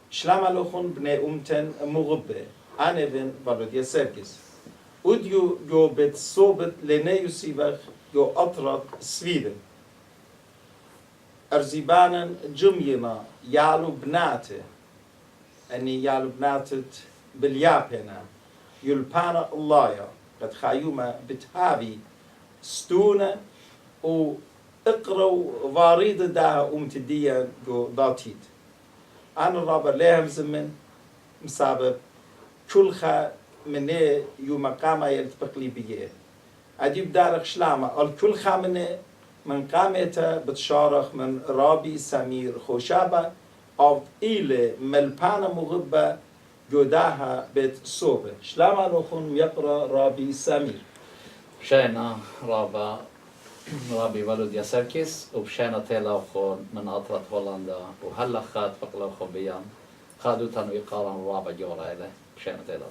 שלמה לוחון בני אומתן מורבה, אנבן ולוד יסרקס. ודיו יו בית סובת לניו סיבך יו אטרד סווידן. أرزيبانا جمينا يالو بناته أني يالو بناتت باليابنا يلبانا الله قد خايوما بتهابي ستونة وإقروا واريد داها أمتدية جو داتيد أنا رابر ليهم زمن مسابب كل مني يوم قاما يلتبق لي بيه أديب دارك شلامة الكل مني من قامته بتشارخ من رابي سمير خوشابة أو إلى ملبانة مغبة جوداها بيت صوبة شلما نخون يقرأ رابي سمير شينا رابي ولد يسركس وبشينا تيلا خون من أطرة هولندا وهلا خاد فقلا خبيان خادو تنو يقارن رابا جورا إله بشينا تيلا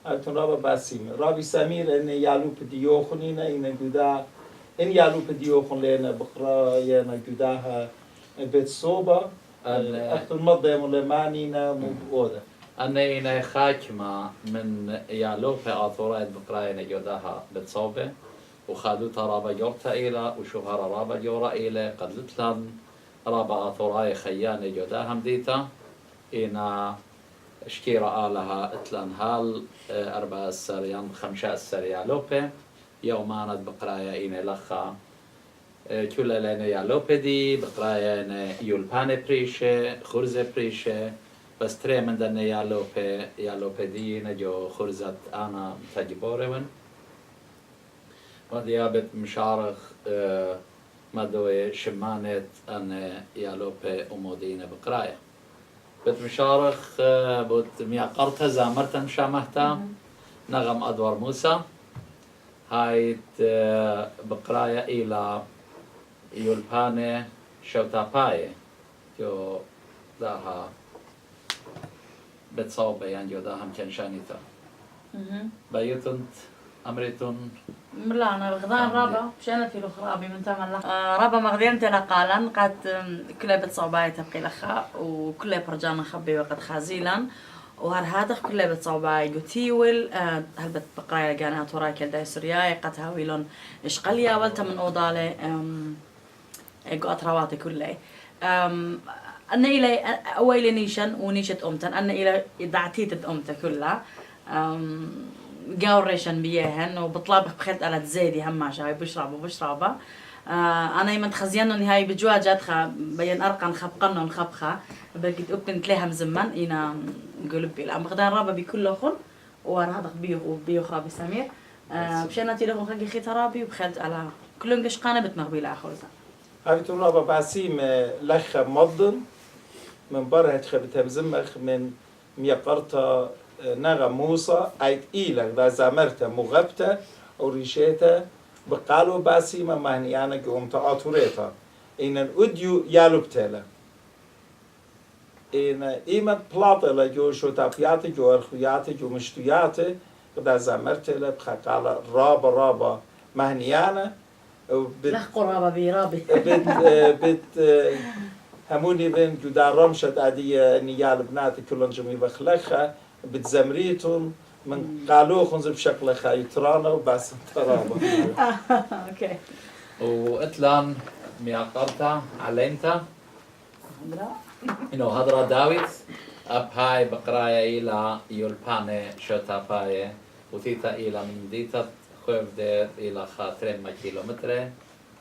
أتون رابا باسيم رابي سمير إن يالو بديوخنينا إن جودا إن يالو بديوخن لنا بقرا ينا جوداها بيت صوبة أختو المضي ملمانينا مبوده أنا إنا خاكمة من يالو في أطورات بقراينا جوداها بتصوبة وخادوتا رابا جورتا إيلا وشوهارا رابا جورا إيلا قد لتلان رابا أطوراي خيانة جوداها مديتا إنا شكيرا آلها اتلان هال 4 السريان 5 السريالوبة يومانت بقرايا إنا لخا كل لنا يالوبة دي بقرايا إنا يولباني بريشة خرزة بريشة بس ترى من دنا يالوبة دي نجو خرزت أنا تجبورون وديابت مشارخ مدوي شمانت أن يالوبة أمودينا بقرايا بت مشارخ بت ميقرتها زامرتها مشامهتا نغم أدوار موسى هايت بقرايا إلى يولباني شوتاباي جو داها بتصوبة يعني جو داها مكان شانيتا بايتنت أمريتون لا أنا بغدان رابا مشينا في الخرابي من تمن رابا مغدين تلا قالن قد كله بتصوباي تبقي لخا وكله برجانا خبي وقد خازيلا وهر هذا كله بتصوباي جوتيول هل بتبقى جانات وراي كل داي سورياي قد هاويلون إشقليا ولت من أوضالي جو أترواتي كله أنا إلى أويل نيشن ونيشة أمتن أنا إلى دعتيت أمته كلها جاوريشن بيهن وبطلب بخيت على زيدي هم شاي بشربه أنا يمن خزيان إن هاي بجواجات خا بين أرقن خبقنا خبخة بقيت أبن تلاهم زمان إنا قلبي لا مقدار رابا بكل أخن وأنا هذا بيو خرابي سمير بشينا تيلهم خلي خيت رابي وبخيت على كلهم قشقانة بتمغبي آخرزا هايتون رابا باسيم لخ مضن من برا هتخبتها بزمخ من ميقرتا نغم موسى ايت إيلك دا زامرتا مغبتا وريشيتا بقالو باسيما مهنيانا قومتا آتوريتا إن أديو يالوبتالا إن إيمت بلاطلا جو شوتابياتي جو أرخوياتي جو مشتوياتي دا زامرتا بخاقالا رابا مهنيانا لخ قرابة برابي بت هموني بين جدا رمشت عادية نيال بناتي كلهم جميع بخلخة بتزمريتهم من قالوخن زي بشكل خايترانا وبس ترابا اوكي وإتلان ميقرتا علمتا إنه هدرا داويت أب هاي بقرايا إلى يولباني شوتاباي وتيتا إلى من ديتا خوف دير إلى خاطرين ما كيلومتر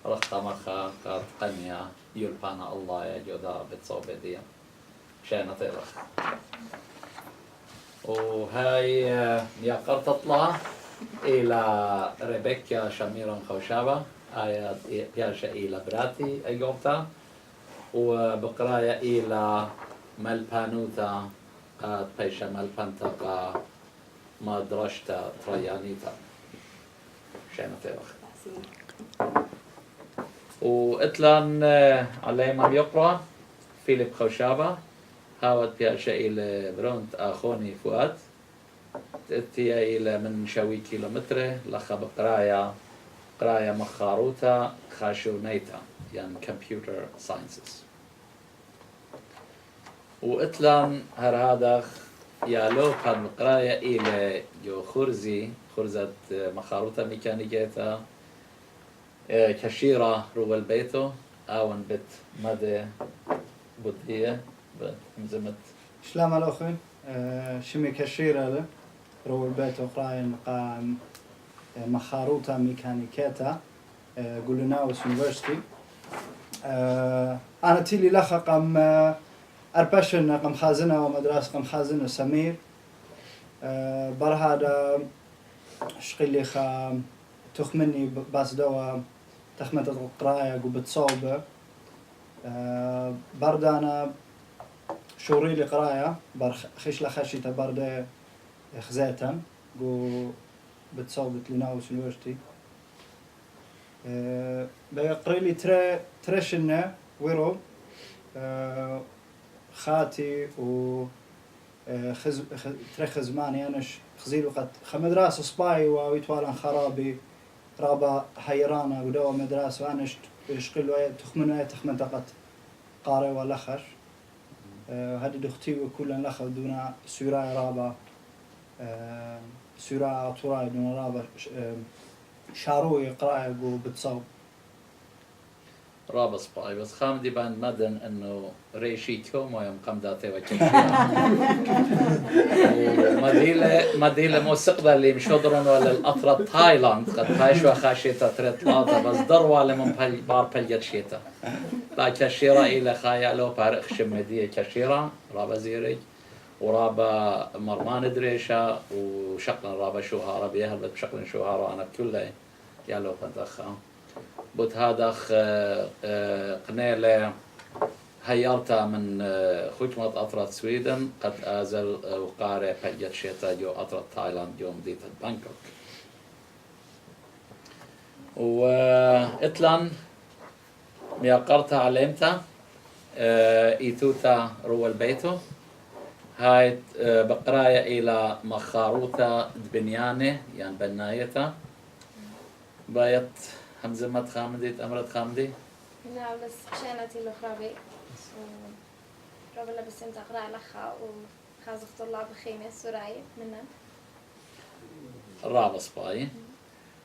رختا مخا قد قنيا يولبانا الله يا جودا بتصوبة دي شانا تيرخ وهاي يقر تطلع إلى ريبيكا شميرا خوشابة آيات بياشا إلى براتي أيوبتا وبقرايا إلى ملبانوتا قد بيشا ملبانتا مدرشتا تريانيتا شانا تيرخ وإتلان علي ما يقرأ فيليب خوشابة هاوت بياشا إلى برونت أخوني فؤاد تأتي إلى من شوي كيلومتر لخا قرايا مخاروتا خاشونيتا يعني كمبيوتر ساينسز وإتلان هر هذا يالو كان مقراية إلى جو خرزة مخاروطة ميكانيكيتا كشيرة رو البيتو أون بت مدى بدية بمزمت شلام الأخوين شمي كشيرة له رو البيت وقراية مقام مخاروطة ميكانيكيتا قلناوس يونيفرسيتي أنا تيلي لخا قم أربشن قم خازنة ومدرسة قم خازنة سمير برهذا شقيلي خا تخمني باس دوا تخمت القراية قبت صوبة بردانا شوري لي قراية خيش لخشيتا بردا خزيتا قو بتصوبة لناوس يونيفرسيتي بيقري لي ترشنا ويرو خاتي و ترخ زماني أنش خزيلو قد خمدراسة سباي ويتوالن خرابي رابا حيرانا ودوا مدرسة وأنش يشقلوا تخمنوا تخمنتقت قاري ولخش هذه دختي وكلن لخ دون سوراي رابا سوراي طراي دون رابا شاروي قراءة بتصوب رابط باي بس خامدي بان مدن انه ريشيتو ما يوم قام داتي مديلة موسيقى اللي مشودرون ولا الأطرة تايلاند قد هايشوا خاشيتا تريت لاطا بس دروا لمن بار بلجت شيتا لا كشيرا إلى خايالو بارخ شمدية كشيرا رابا زيري ورابا مرمان دريشة وشقنا رابا شوهارا بيهل بشقنا شوهارا أنا كله يالو قد أخا بوت هذا قنيلة هيرتا من خدمة أطرة سويدن قد أزل وقارئ بجت شيتا جو أطرة تايلاند جو مدينة بانكوك وإتلان ميقرتا علمتا إيتوتا رو البيتو هاي بقراية إلى مخاروتا دبنيانة يعني بنايتا بايت همزة ما تخامدي أمرت خامدي؟ نعم بس شانتي الأخرى رابع لبس انت أقرأ لخا وخازق طلاب بخيمة سوراي منن رابع سباي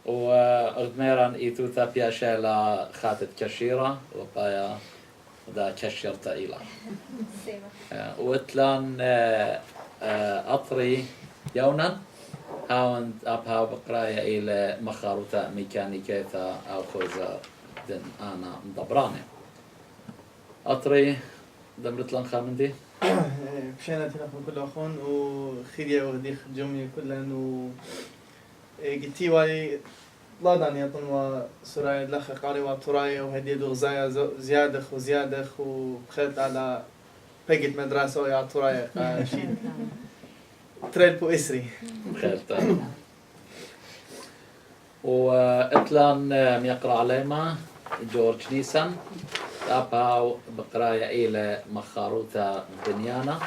وأغميران إيتوتا بياشيلا خاتت كشيرة وبايا دا كشيرتا إيلا سيما وإتلان أطري يونا هاوند أبها بقراية إلى مخاروتا ميكانيكيتا أو خوزا دن أنا مدبراني أطري دمرتلان خامندي بشينا تلقوا كل أخون وخيريا وغديخ جميع كلن قلتي واي لا داني أطن وسراي لخ قاري وطراي وهدي دغزايا زيادخ وزيادخ وخلت على بقيت مدرسة ويا طراي شيء تريل بو إسري خيرتا وإتلان ميقرأ عليما جورج نيسان أباو بقراية إلى مخاروتا بنيانا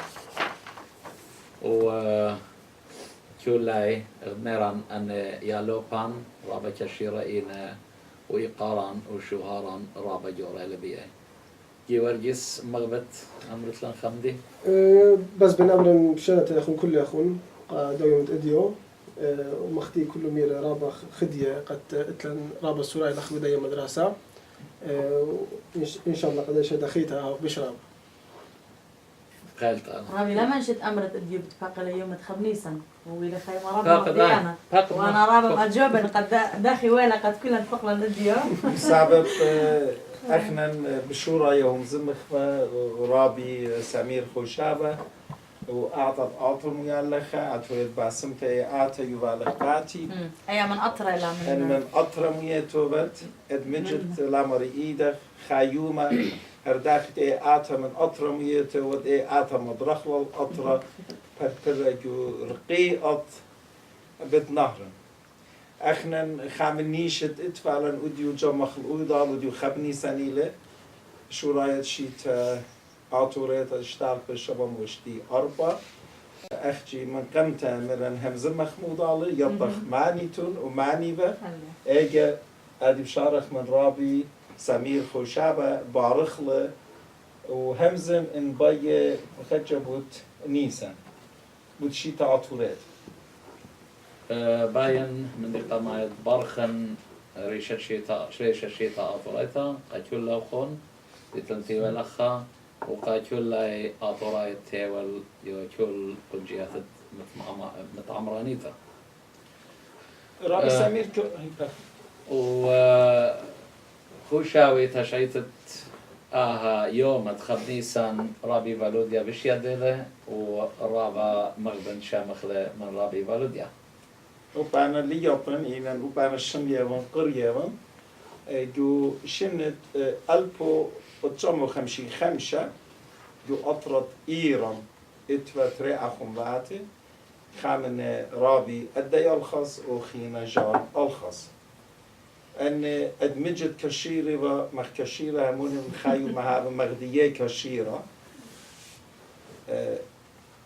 وكولاي غميران أن يالوبان رابا كشيرا إينا وإيقاران وشوهاران رابا جورا لبيعي جيورجيس مغبت أمرتلان خمدي بس بنأمرن بشانة أخون كل أخون دويمة إديو ومختي كل مير رابا خدية قد إتلن رابا سوراي لخ بداية مدرسة إن شاء الله قد أشهد أخيتها بشراب قالت أنا رامي لما نشت أمرت أديو بتفاقل يوم تخبنيسا وإلى خيمة رابا فاقد مغديانا فاقد وأنا رابا أجوبن قد داخي ويلا قد كلن فقلا أديو سبب احنا بشورى يوم زمخفة ورابي سمير خوشابة وأعطت أطرم يالخة أتولد باسمك أعطى يوالخاتي أي من أطرى إلى من أطرم يتوبت أدمجت لامر إيدخ خيومة هرداخت أعطى من أطرم يتوبت أعطى مدرخ والأطرى برجو رقيقة بتنهرن احنا خامنيشت اتفعلن وديو جمخ الأوضال وديو خبني سنيلة شو رايت شيت عطوريت اشتغل بالشباب وشتي أربعة أخجي من قمت مرن همزة مخمودالة يطخ معنيتون ومعنيبة اجا ادي بشارخ من رابي سمير خوشابة بارخلة وهمزم إن باي خدشة بوت نيسان بوت شيتا عطورات باين من قماية برخن ريشة شيتا أطوريتا قاتل لوخون لتنتيو الأخا وقاتل لاي أطوريت تيول يوكل كل جهات متعمرانيتا رابي سمير وخوشاوي تشعيتت يوم تخبنيسان رابي فالوديا بشيادله ورابا مغبن شامخله من رابي فالوديا وبانا ليوبن إينا وبانا الشميون قريون جو شنت ألبو وتسمو خمسة جو أطرد إيران اتفتري أخم باتي خامن رابي أدي الخص وخينا جان الخص أن أدمجت كشيرة ومخ كشيرة همون خايو مهاب مغدية كشيرة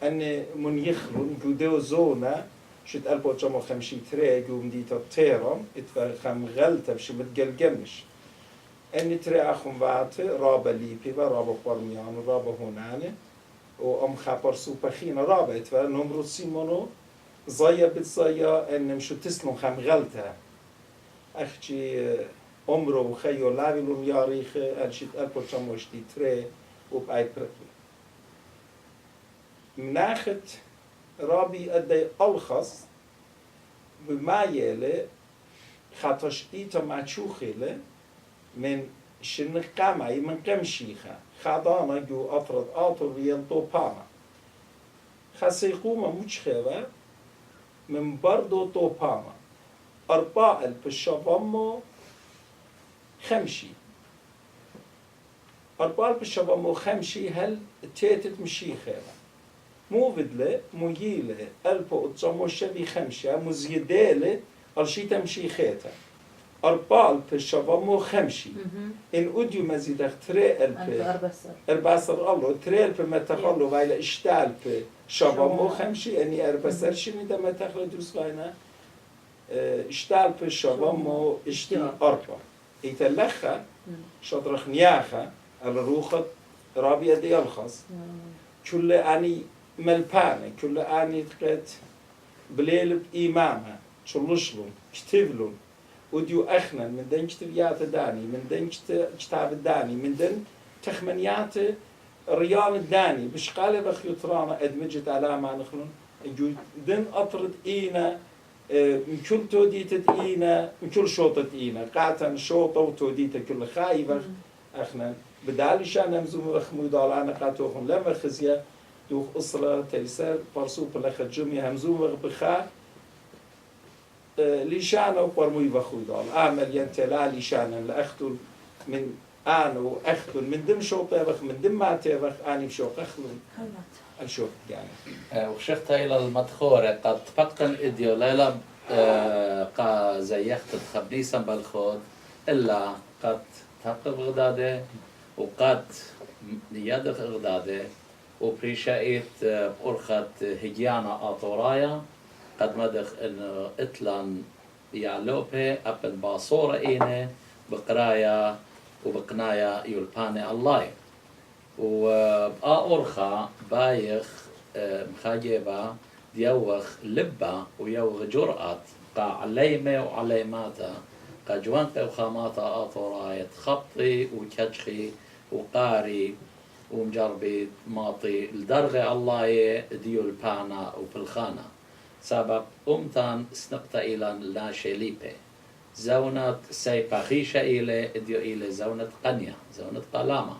أن من يخلون جودو زونا شت ألبو جمو خمشي تري جو مديتا تيرم اتفخم غلطة بشي متقلقمش أن تري أخم بات رابا ليبي ورابا قرميان ورابا هوناني وأم خبر سوبخين رابا اتفا نمرو سيمونو زايا بتزايا أن مشو تسلم خم غلطة أختي عمره وخيو لاويلون ياريخ أنشيت ألبو جمو شتي تري وبأي برقي مناخت رابي أدي ألخص بما يلي خاطش إيتا ما تشوخيلي من شنخ قامعي من قم شيخة خادانا جو أفرد آتو ريال دو باما خسيقوما مجخيوة من بردو دو باما 4,750 هل تيتت مشيخيوة مو بدله مجيله ألبو أتصمو شبي خمسة مزيدالة أرشيتا مشيخيتا 4,750 إن أديو مزيدك 3,000 الله 3,000 متخلو وإلى اشتال شبامو خمسة أني 4 شنو ده متخلو دوس غاينا اشتال شبامو اشتي 4 يتلخا شطرخ نياخا على روخة رابية دي الخص كل أني ملبانة كل أني تقت بليل إمامة شلشلون كتبلون وديو أخنا من دين كتبيات داني من دين كتاب داني من دين تخمنيات ريال داني بشقالة بخيوطرانا أدمجت على ما نخلون دين أطرد إينا من كل توديت إينا من كل شوطة إينا قاعدة شوطة وتوديت كل خايبة أخنا بدالي شان همزوم رخمو دالانا قاتوخن لما خزيا دوخ أسرة تلسال برسوب لخ جميع همزوم بخا ليشانا وقرموي بخوي دال أعمل ينتلا ليشانا لأختل من أنا وأختل من دم شوط يبخ من دم ما تبخ أنا بشوق أخلون الشوق يعني وشفت إلى المدخورة قد فقن إديو ليلة قا زيخت خبنيسا بالخود إلا قد تقب غداده وقد يدخ غداده وبريشايت أرخت هجيانا آطورايا قد مدخ إنه إتلان يعلوبه أبن باصورة إينه بقرايا وبقنايا يلباني الله وأرخا بايخ مخاجبة ديوخ لبا ويوخ جرأة قا عليمة وعليماتا قا جوانت وخاماتا آطورايت خطي وكجخي وقاري ومجربي ماطي لدرغي الله ديو البانا وبالخانة سبب أمتان سنقطة إلى ناشيليبي زونة سيباخيشة إلى إديو إلى زونة قنية زونة قلامة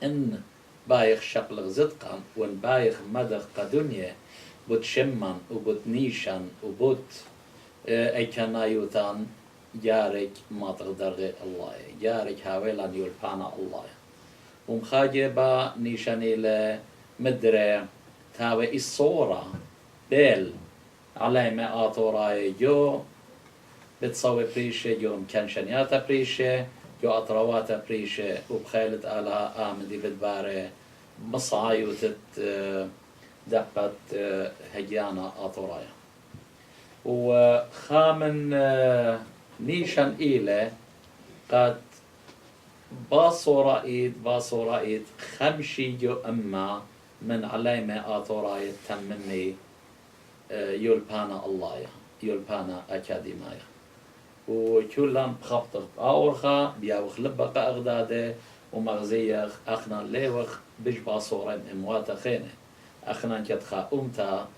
إن بايخ شقلق زدقان وإن بايخ مدخ قدنيا بوت شمان وبوت نيشان وبوت أيكنايوتان جارك ما تقدر الله جارك هاويلان يلبانا الله ومخاجبة نيشان إلى مدري تاوي الصورة بيل على ما آطوراي جو بتصوي بريشة جو مكانشانياتا بريشة جو أطرواتا بريشة وبخيلت على آمدي بدبارة مصعايوتت دقت هجيانا آطورايا وخامن نيشان إيلة قد باصورائيت خمشي جو أما من علامة آثورايت تمني يولبانا الله يولبانا أكاديمايا وكلهم بخبطك أورخا بياوخ لبقى أغداده ومغزيخ أخنا ليوخ بيش باصورين إمواتا خينه أخنا كتخا أمتا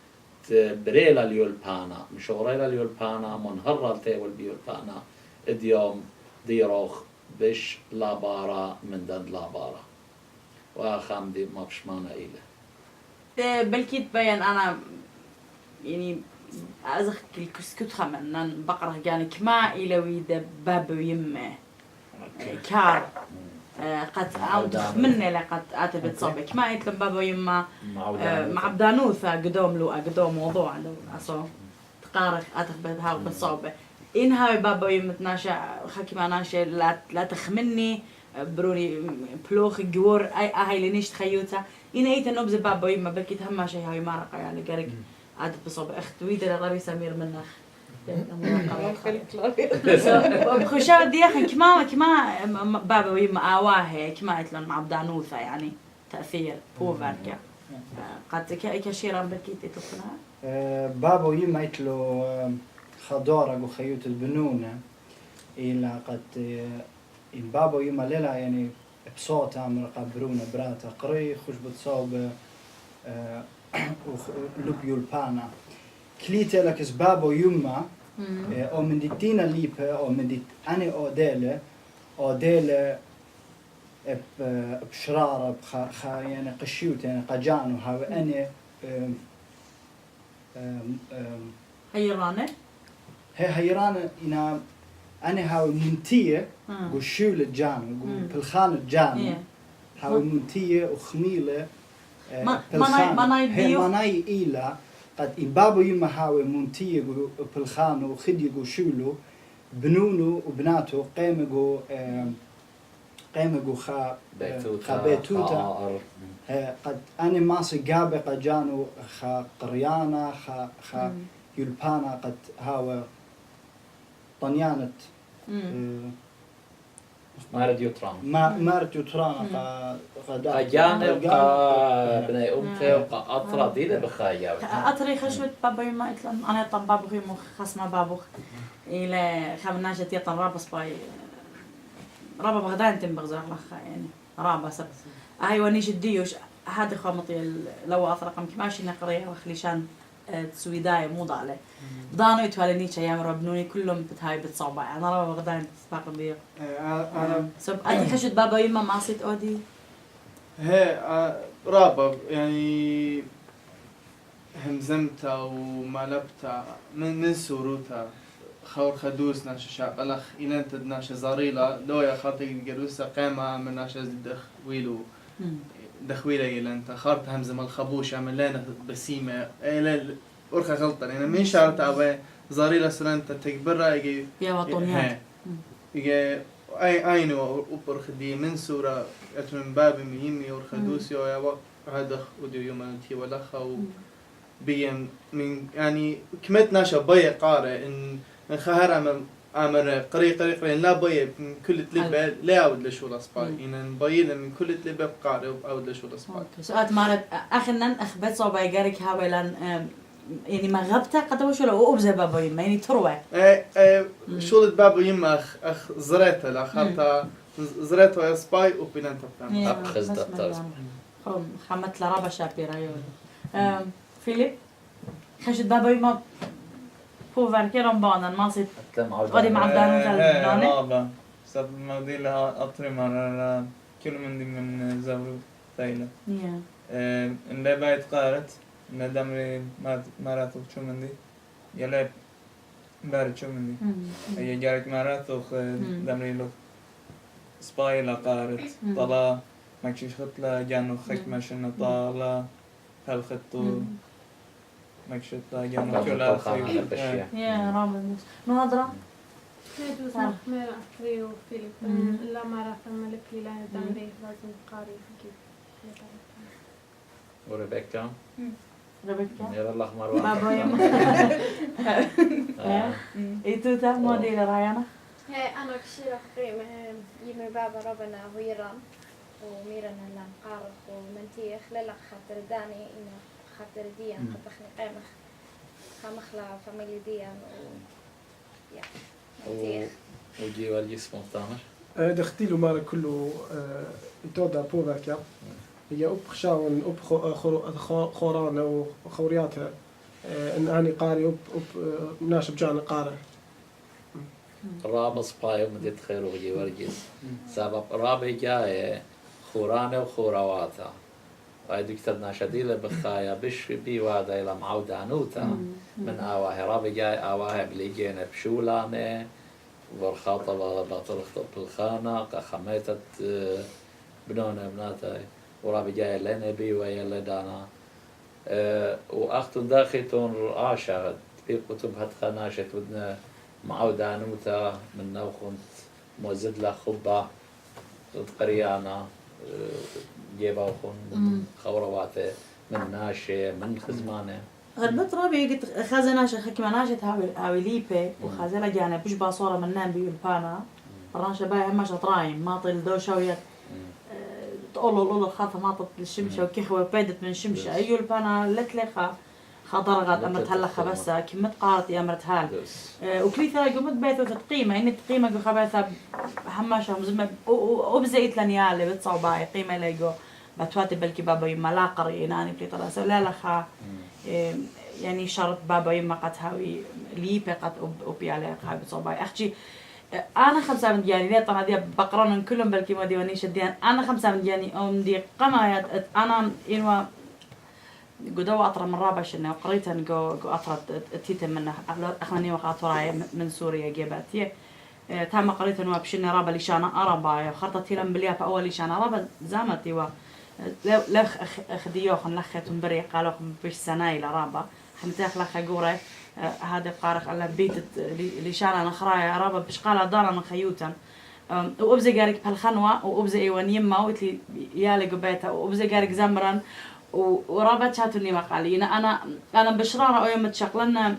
بريلا اليولبانا مشوريلا اليولبانا منهرة التيول بيولبانا اديوم ديروخ بش لابارا من دند لابارا وأخام دي مبشمانة إله بلكي تبين أنا يعني أزخ الكسكوت خمن بقرة يعني كما إلى ويدا باب يمه كار قد أوضح مني لقد أتبت صبك ما يتلم بابا يما مع بدانوثا قدوم له قدوم موضوع لو أصلا تقارخ أتخبت هاو بالصوبة إن هاي بابا يما تناشا خاكي ما ناشا لا تخمني بروني بلوخ جور أهاي لنيش تخيوتا إن أيت نبز بابا يما بلكي تهمها شيء هاي مارقة يعني قارك أتبت بالصوبة أخت ويدا لغري سمير منخ بخشاء دياخن كما بابا ويما آواه كما يتلون مع بدانوثا يعني تأثير بوفركا قد كشيرا بكيت تطلع بابا ويما يتلو خضارة وخيوت البنونة إلا قد إن بابا ويما ليلا يعني بصوت عمر قبرونا براتا قري خوش بتصاب ولوبيو البانا كليتا لك بابا ويما او من ديتينا ليبه او من ديت اني او ديله بشراره يعني قشيوت يعني قجانو هاو اني هيرانه هيرانه انا هاو منتيه قشول الجانو بالخان الجانو هاو منتيه وخميله ما ناي إيلا قد إن بابا يما هاوي منتيه بالخانو وخديقو شولو بنونو وبناتو قيمقو خا بيتوتا قد أنا ماسي قابي قد جانو خا قريانا خا يلبانا قد هاوي طنيانة مارد يوتران مارد يوتران أجانب بني أمتي وأطرى ديدة بخايا أطري خشوت بابا يما إتلان أنا طن بابو خيمو خصما بابو إلى خمناجة يطن رابس باي رابا بغدان تم بغزاق لخا يعني رابا سب هاي ونيش الديوش هذا خامطي لو أطرقم كماشي نقريه وخليشان تسويداي مو ضالة بدانو يتوالنيش أيام ربنوني كلهم بتهاي بتصوبع أنا رابا بغدان تسباق بيه أنا سب أنت خشوت بابا يما ما صيت أودي هي رابا يعني همزمتها ومالبتها من سوروتها خور خدوس ناش شعب الأخ إلى أنت ناش زاريلا لويا خاطي جلوسة قامة من ناش دخ ويلو دخويلة إلى أنت خارت همزم الخبوش عمل لنا بسيمة إلى أرخى غلطة يعني من شعرت أبى زاريلا سرنت تكبرها يجي يا وطنيات يجي أينو أبر خدي من سورة من باب مهمي ورخدوس يا هذا وديو يوم أنتي ولا خو بيم من يعني كمت ناشا بيا قارئ إن خهر أمر قري لا بيا من كل تلبة لا أود لشو الأسباي إن بيا من كل تلبة قارئ أود لشو الأسباي سؤال مارد أخنا أخبت صوبا جارك هاولان يعني ما غبتها قد وشو لو أبزر بابا يما يعني تروى شغلة بابا يما أخ زريتها لأخرتها زريتها سباي وبينانتا بتاعنا أخذ دكتور خمت لرابا شابيرا يقول فيليب خشت بابا يما بوفر كيرم بانا ما صيت غادي مع بدانو تاع رابا سب مودي لها أطري مرة كل من زورو ثايلة إن لا بايت قارت ندمري ماراتو شو مندي يلا بارد شو مندي هي جارك ماراتو دمري لو سباي لا قارت طلا ماكشي خطلا جانو خك ماشنا طالا هل خطو ماكشي طلا جانو كلا يا رامز نهضرة نادوس مخمر أخريو فيليب لا معرفة ملك لا دمري لازم قاري كيف وريبيكا ربيكا يلا الأحمر بابا يما إيتو تا موديل رايانا أنا كشيرة قيمة يمي بابا ربنا ويران وميرنا لان قارخ ومنتيخ للا خاطر داني إنه خاطر ديان خطخني قيمة خمخلا فاميلي ديان و منتيخ وجي والجسم تامر دختي له مارا كله يتوضع بوفاكيا هي أب خشاون أب خورانة وخورياتها إن أنا قاري أب ناشب جانا قاري رابط سباي ومدت خير وجي والجس سبب رابط جاي خورانة وخورواتها وهي دكتور ناشديلة بخايا بش بيوادا إلى معودانوتا من آواها رابط جاي آواها بليجينا بشولانة ورخاطة بطرخت بالخانة خميتت بنونا بناتي ورابي جاي لنا بي ويا دانا وأختن داخلتون رعاشة في كتب هتخناشة ودنا معودانوتا من نوخنت موزد لا خبا قريانا جيبا وخن خورواتي من ناشة من خزمانة غربت رابي قلت خازناشة خكماناشة هاوي ليبي وخازنة جانا بش باصورة من نام بيولبانا رانشة باي هماش طرايم ماطي الدوشة ويا تقول الخاطة ماطت للشمشة وكيخوة بيدت من الشمشة أيول بانا لتلخا خضرغات أمرت هلخا بس كمت قارت أمرت هال وكليثا قمت بيتو تقيمة إني تقيمة جو خباثة هماشة مزمة وبزيت لنيالي بتصوباي قيمة ليجو بتواتي بلكي بابا يما لا قريناني بلي طلاسة لا لخا يعني شرط بابا يما قد هاوي ليبي قد أوبيالي قاعد بتصوباي أختي أنا 5 من دياني ليه طبعا دي بقرن كلهم بلكي ما ديوانيش الديان أنا 5 من دياني دي قمايات أنا إنوا قدوا أطرى من رابش إنه قريت إن جو أطرى تيتا من أخواني وقعت وراي من سوريا جيباتي تام قريت إنه بشنا رابا ليشانا أربعة خرطت هيلم بليها فأول ليشانا رابا زامتي و لخ أخديوخن لخيتهم بري قالوا بش سنة إلى رابا حمتاخ لخ جوري هذا قارق على بيت ليشانا نخرايا رابا بش قال دارنا خيوتا وأبزي جارك بهالخنوة وأبزي إيوان يما وتلي يالي قبيتها وأبزي جارك زمرا ورابط شاتوني مقالي أنا بشرارة أو يوم تشغلنا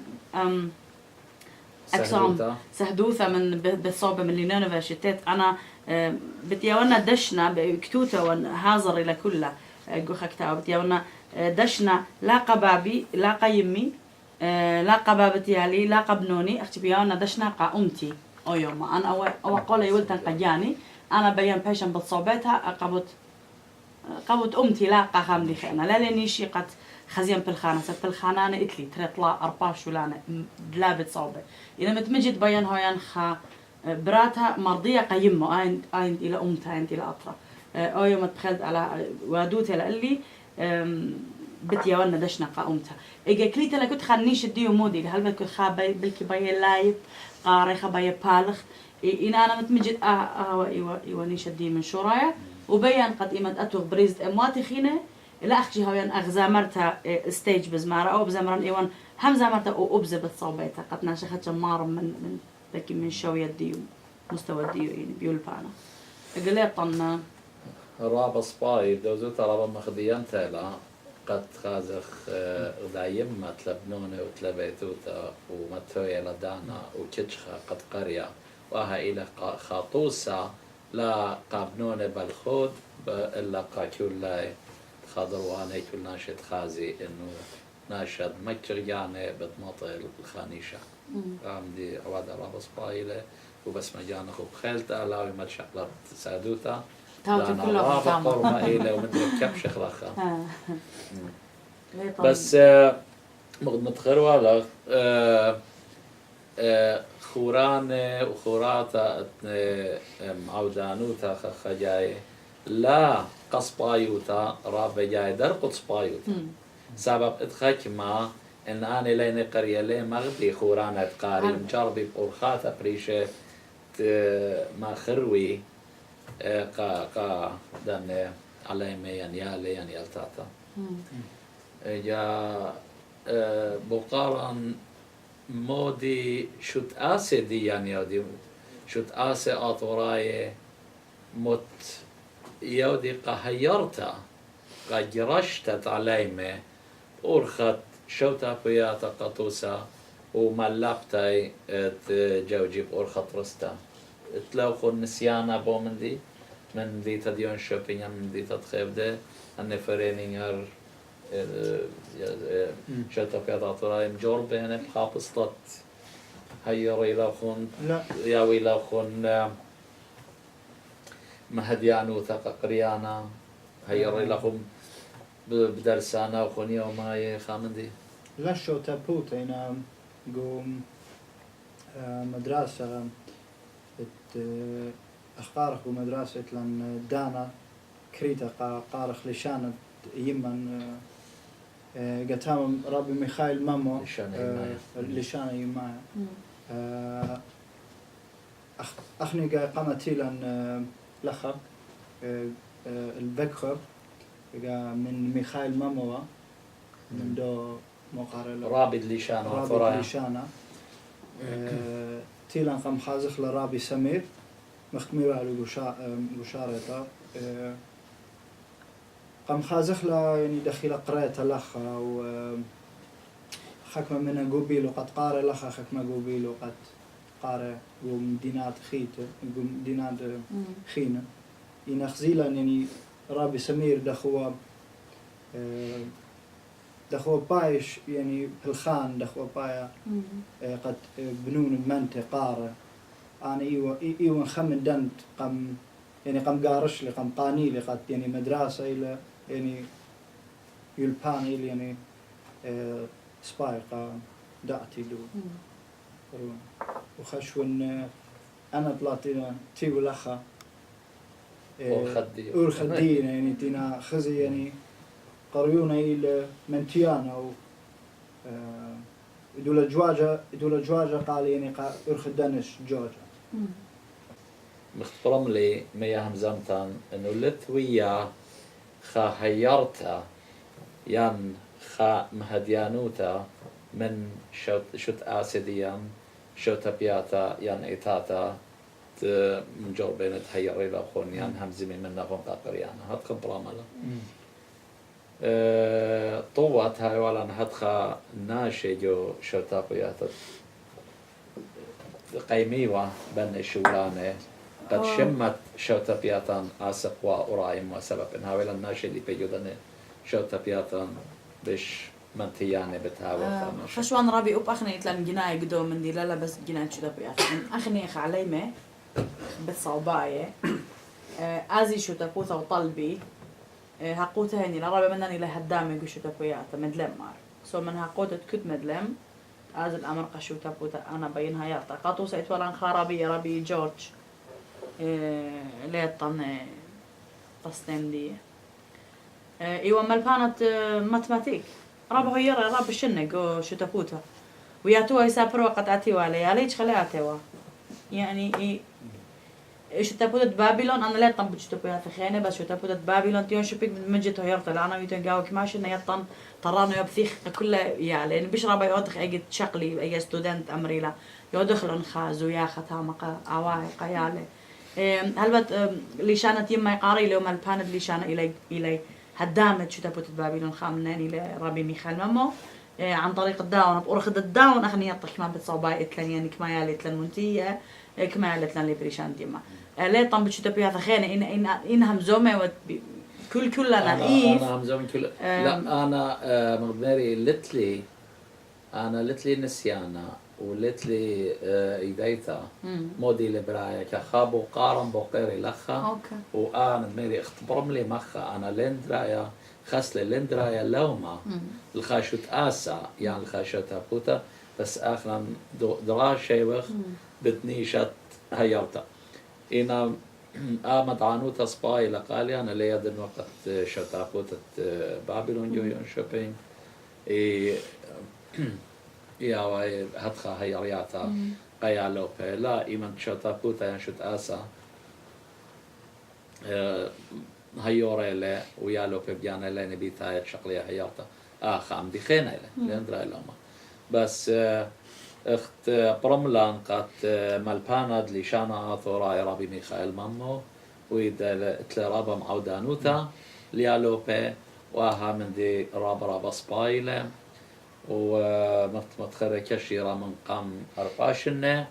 أكسام سهدوثة من بالصوبة من لينونوفا شتيت أنا بتياونا دشنا بكتوتة وهازر إلى كله جوخ كتاب بتياونا دشنا لا قبابي لا قيمي لا قبابتي علي لا قبنوني أختي بياونا دشنا قامتي أو يوم أنا أو قولي يولتن قجاني أنا بيان بيشن بالصوبتها قبض أمتي لا قام لي خينا لا لاني شي قد خزيان بالخانة سب بالخانة أنا إتلي ترى طلع 4 شولانا لا بتصوبة إذا متمجد بيان هويان خا براتها مرضية قيمة أين إلى أمتها أنت إلى أطرة أو يوم تخلد على وادوتها لقلي بتيا وانا دشنا قامتها إجا كليتا لا كنت خانيش الديو مودي هل بك خابي بلكي باي لايب قاري خباي بالخ إن أنا متمجد إيوانيش الديو من شورايا وبيان قد إيمت أتوغ بريزت أمواتي خينة لا أخشي هويان أغزامرتها ستيج بزمارة أو بزمران إيوان هم زامرتها وأبزة بتصوبيتها قد ناشخت جمار من لكن من شوية الديو مستوى الديو يعني بيولبانا قليطا رابا سباي دوزوتا رابا مخديان تالا قد خازخ دايما تلبنونة وتلبيتوتا ومتوية لدانا وكتشخا قد قرية وها إلى خاطوسا لا قابنونة بالخود إلا قاكيول لاي خاضر وانيت الناشد خازي إنه ناشد مكرجانة بطماطة الخانيشة عمدي عواد رابا سبايلة وبس مجانا خب خيلت ألاوي ما شغلت سادوتا تاوتي كلها رابا قرمة إلى ومدري كبش خلاخا بس متخير والله خورانة وخوراتا معودانوتا خجاي لا قصبايوتا رابا جاي در قصبايوتا سبب اتخاكما إن أنا لين قرية لي مغدي خورانة قاري مجربي بقرخاتا بريشة ما خروي قا دان علي ميان يالي يعني يلتاتا جا بقارن مودي شت آسي دي يعني يودي شت آسي آطوراي مت يودي قهيرتا قجرشتت عليمه أرخت شوتا بياتا قطوسا وملقتاي جوجي بأرخت رستا تلاقون نسيانا بومندي من ذي تديون شوبينيا من ذي تدخيبده النفرينير شتا في ضاطراي مجور بينه بخابصت هير إلى خون لا يا ويلا خون مهديانو ثقة قريانا هير إلى خون بدرسانا وخون يوماي خامندي لا شو تابوت هنا قوم مدرسة أخقارخ ومدرسة لان دانا كريتا قارخ لشانة يمن قتام ربي ميخائيل مامو لشانة يمايا أخني قامتي لان لخا البكخر من ميخائيل مامو من دو مقارنة رابد لشانة رابد لشانة تيلان قام خازخ لرابي سمير مختمي على مشارطة قام خازخ لا يعني دخيل قرية لخا و خكمة من قبيل وقد قارئ لخا خكمة قبيل وقد قارئ ومدينات خيته ومدينات خينة ينخزيلا يعني رابي سمير دخوا بايش يعني بالخان دخوا بايا قد بنون بمنطقة قارة أنا إيوه خمن دنت قم يعني قم قارش لي قم قاني لي قد يعني مدرسة إلى يعني يلبان إلى يعني سباي قام دعتي دو وخشون أنا طلعت تي ولخا أورخدين يعني تينا خزي يعني قريونا إلى منتيانا و يدول جواجة قال يعني أرخدانش جواجة مختبرم لي ميا همزمتان إنه لثويا خا هيرتا ين خا مهديانوتا من شوت آسيديان شوت بياتا ين إيتاتا من جور بين تهير إلى خون ين همزمي من نغم قاقريانا هاد خبراملا طوات هاي ولا نهدخا ناشي جو شوتابيات قيميوة بن شولانه قد شمت شوتابياتان آسقوا أرايم وسبب إنها ولا ناشي اللي بيجودن شوتابياتان بش منتيانه بتهاوى خشوان ربي أب أخني يتلان جناي قدوم من دي لا بس جناي شوتابيات أخني خ عليمه بتصوباية أزي شوتابوثا وطلبي هاقوتها هني لربي منني لهدامي قشو تابوياتا مدلم مار سو من هاقوتت كت مدلم از الامر قشو تابوتا انا بينها ياتا قاطو سيت ولان خرابي ربي جورج ليطن تصنيم دي ايوه مالبانت ماتماتيك ربو هيرا رب الشنق شو تابوتا وياتوها يسافروا قطعتي والي ليش خلياتوا يعني شو تابوت بابلون أنا لا طنبت شو تابوت خيانة بس شو تابوت بابلون تيون شو بيك مجد هيرت لأنا يتون جاوك ماشي إنه يطن طرانو يبثيخ كله يعني لأن بيشرب يودخ أي شقلي أي ستودنت أمريلا يودخلون خازو ياخذ مقا عوائق ياله هلبت ليشانة يما يقاري لهم الباند ليشانة إلي هدامت شو تابوت بابلون خامناني لربي ميخال مامو عن طريق الداون بأرخد الداون أخني يطخ ما بتصوباي إتلن يعني كما يالي إتلن منتية كما يالي إتلن لبريشان ديما ليه طن بتشو تبي هذا خيانة إن همزومة كلنا أنا همزومة كل لا أنا مغمري لتلي نسيانا ولتلي إيديتا مودي لبرايا كخابو قارن بوقيري لخا وأنا مغمري اختبرم لي مخا أنا لندرايا خاصة لندرايا لوما الخاشوت آسا يعني الخاشوت هبوتا بس آخرا دراش شيوخ بدنيشت هيوتا إنا آمد عنوتا سباي لقالي أنا ليدن وقت شتاقوتة بابلون جويون شوبين يا واي هدخا هي رياتا قيالو لا إيمان شتاقوتة يعني شت آسا هيوري له ويالو بيانا له نبيتا شقلية هياتا خام دي خينا له لندرا لما بس اخت برملان قد مالباند لشانا ثوراي ربي ميخائيل مامو ويدا تلرابا معودانوتا ليالوبي واها من دي رابا سبايلة ومتخرج كشيرا من قام أرباشنة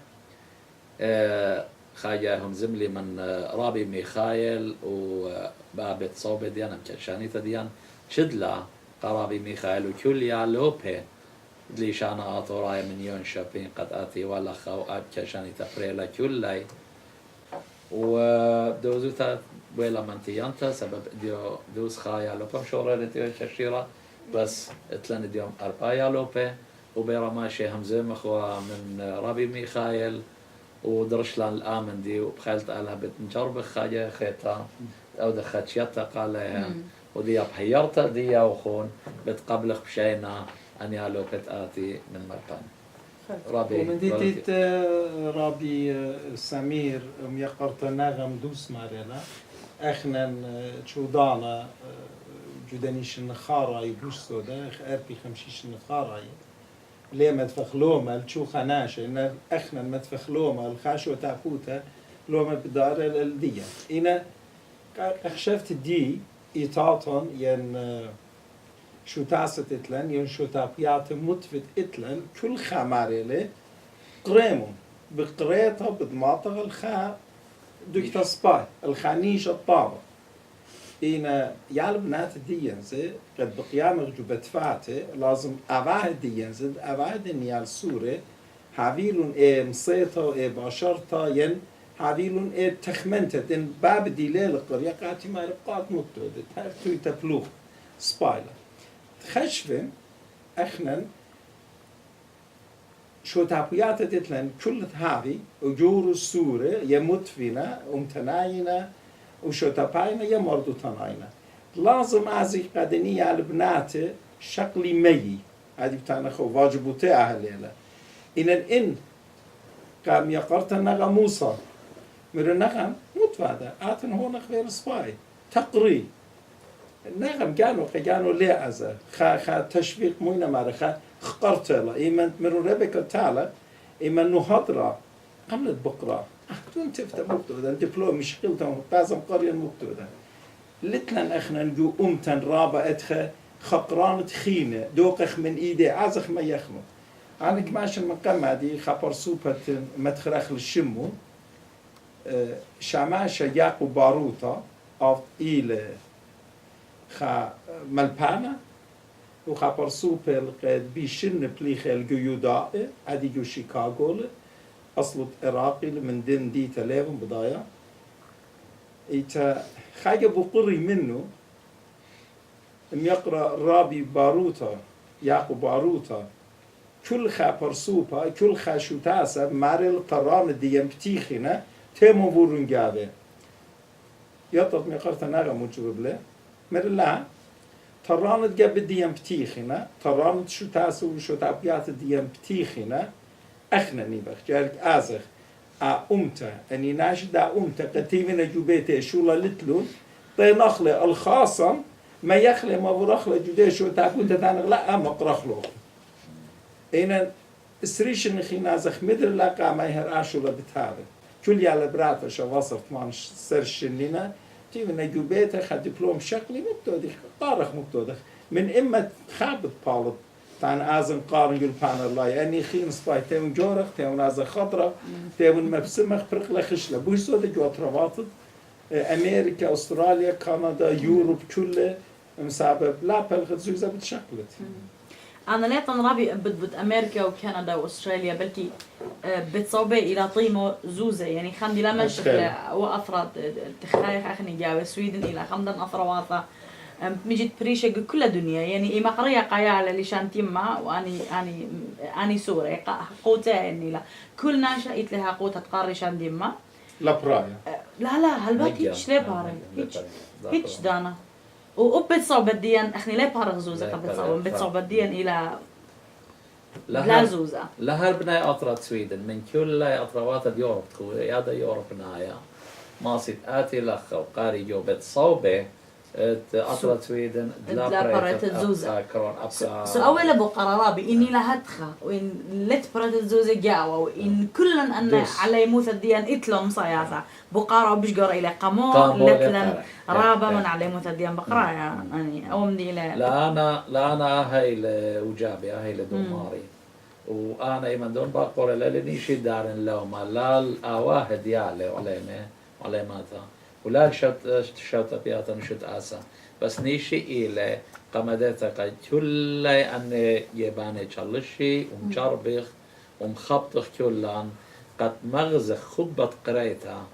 خايا هم زملي من رابي ميخائيل وبابت صوبة ديان مكشانيتا ديان شدلا قرابي ميخائيل وكل يا لوبي دلي شانا آطوراي من يون شابين قد آتي ولا خاو أب كشانيتا فريلا كلي ودوزوتا ويلا منتيانتا سبب ديو دوز خايا لوبا شورة ديو ششيرة بس اتلان ديوم أربايا لوبي وبيرا ماشي همزة مخوة من رابي ميخائيل ودرشلان الآمن دي وبخيلت قالها بتنجرب خاجة خيطة أو دخلت شيطة قالها ودي بحيرتا دي وخون بتقبلخ بشينا أني على آتي من مربان رابي ومن ديتيت رابي سمير يقرت نغم دوس مارينا اخنا تشودانا جدانيش النخارة يبوش سودا اربي خمشيش النخارة ليه متفخلومة تشو خناشة إن اخنا متفخلومة الخاشو تاكوتا لومة بدار الدية إنا اخشفت دي إيطاطن ين شو تاست إتلن ين شو تابيات متفت إتلن كل خاماريلي قريمون بقريتها بدماطغ الخا دكتا سباي الخانيش الطابة إنا يال بنات الدينزة قد بقيام جبت فاتي لازم أباه الدينزة أباه دنيال سورة هاويلون مصيطة باشرتا ين هاويلون تخمنتة إن باب ديليل القرية قاتي ما ربقات مكتودة تافتو يتفلوخ سبايلا خشفن اخنا شو تابيات تتلن كل هذه وجور السورة يموت فينا ومتناينا وشو تاباينا يمرضو تناينا لازم ازي قدني على بناته شكلي مي هذه بتاعنا خو واجبوتي اهليلا ان قام يقرت نغم موسى مر نغم متفادا اتن هون غير سباي تقري نغم كانوا ليه أزا خا تشويق موينة مارخا خقرتلا إيمان مرو ربك تعالى إيمان نهضرة قملت بقرة دون تفتح مكتودا دبلوم مشكلتهم بازم قرية مكتودا لتلن اخنا نجو امتن رابا ادخا خقران تخينة دوقخ من ايدي عزخ ما يخمو انا قماش المقامة دي خبر سوبة مدخرخ للشمو شاماشا ياقو باروتا او إيل خا ملبانا وخبر سوبر قد بيشن بليخ الجيوداء ادي جو شيكاغو اصله عراقي من دين دي تلافن بداية ايتا حاجة بقري منه يقرأ رابي باروتا ياقو باروتا كل خبر سوبا كل خاشوتاسا مارل قران دي يمتيخنا تيمو بورنجابه يطلب ميقرتا ناغا موجود له مرلا تراند قبل ديام بتيخنا تراند شو تاسو وشو تعبيات ديام بتيخنا اخنا نيبخ جالك ازخ امتا اني ناشد امتا قتيمنا جوبيتي شو لتلون طي نخله الخاصم ما يخلي ما برخله جودي شو تعبون تتانغ لا اما قرخلو اينا سريش نخي نازخ مدر لاقا ما يهراشو لبتهاوي كل يالا براتا شو وصف مان سرشنينا تيمنا جوبيتها خد دبلوم شكلي مكتودخ قارخ مكتودخ من إما خابط بالط تان آزن قارن يقول بان الله يعني خين سباي تيمن جورخ تيمن آزن خضرة تيمن مبسمخ برقلة خشلة بوش سودة جو ترواتد أمريكا أستراليا كندا يوروب كله مسابب لا بلغت زوزة بتشكلت أنا لا تنرابي بد أمريكا وكندا وأستراليا بلكي بتصوبي إلى طيمو زوزة يعني خندي لما شكل وأفراد تخايخ أخني جاوي سويدن إلى خمدن أفرواثا مجد بريشة كل الدنيا يعني إما قرية قيالة لشان تيما وأني سوري قوتها إني لا كل ناشا إيت لها قوتها تقاري شان ديما لا برايا لا هالبات هيتش ليه باري هيتش دانا وبتصوب الديان أخني ليه بارغ زوزة بتصوب بتصوب الديان إلى لا زوزة لها بناي أطرات سويدن من كل أطروات اليوروب تقول يادا يوروب نايا ماسيت آتي لخ وقاري جو بتصوبه أطرات سويدن لا بريت الزوزة سو أول أبو قرارابي إني لا هدخة وإن لت بريت الزوزة جاوا وإن كلن أن على يموت الديان إتلهم صياصة بقارة بيشجر إلى قمون لتلن رابا من على يموت الديان بقرا يعني أو مدي لا أنا هاي لوجابي هاي لدوماري وأنا إيمان دون باقول لني شي دارن لوما لا الأواه ديالي علاماتها ولا شوت بياتا نشوت آسا بس نيشي إلى قمدتك كل أن يباني تشلشي ومجربخ ومخبطخ كلان قد مغزخ خبط قريتها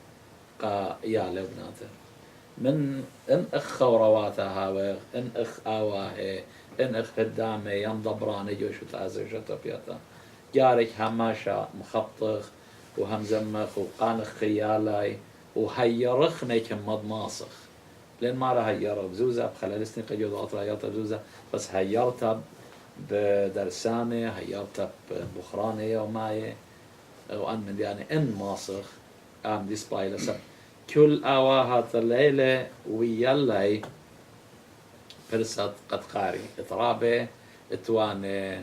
قا يا لبناته من إن إخ خورواتها وإن إخ آواه إن إخ هدامي ينضبراني جوشو تازي شوت بياتا جارك هماشا مخبطخ وهمزمخ وقانخ خيالاي وهيرخني كم مضماصخ لين ما راح هيرها بزوزة بخلالسني قجود أطريات بزوزة بس هيرتها بدرسانة هيرتها ببخرانة يوماية وأن من يعني إن ماصخ أم دي سبايلة سب كل آواها الليلة ويالي فرصة قد قاري إطرابة إتواني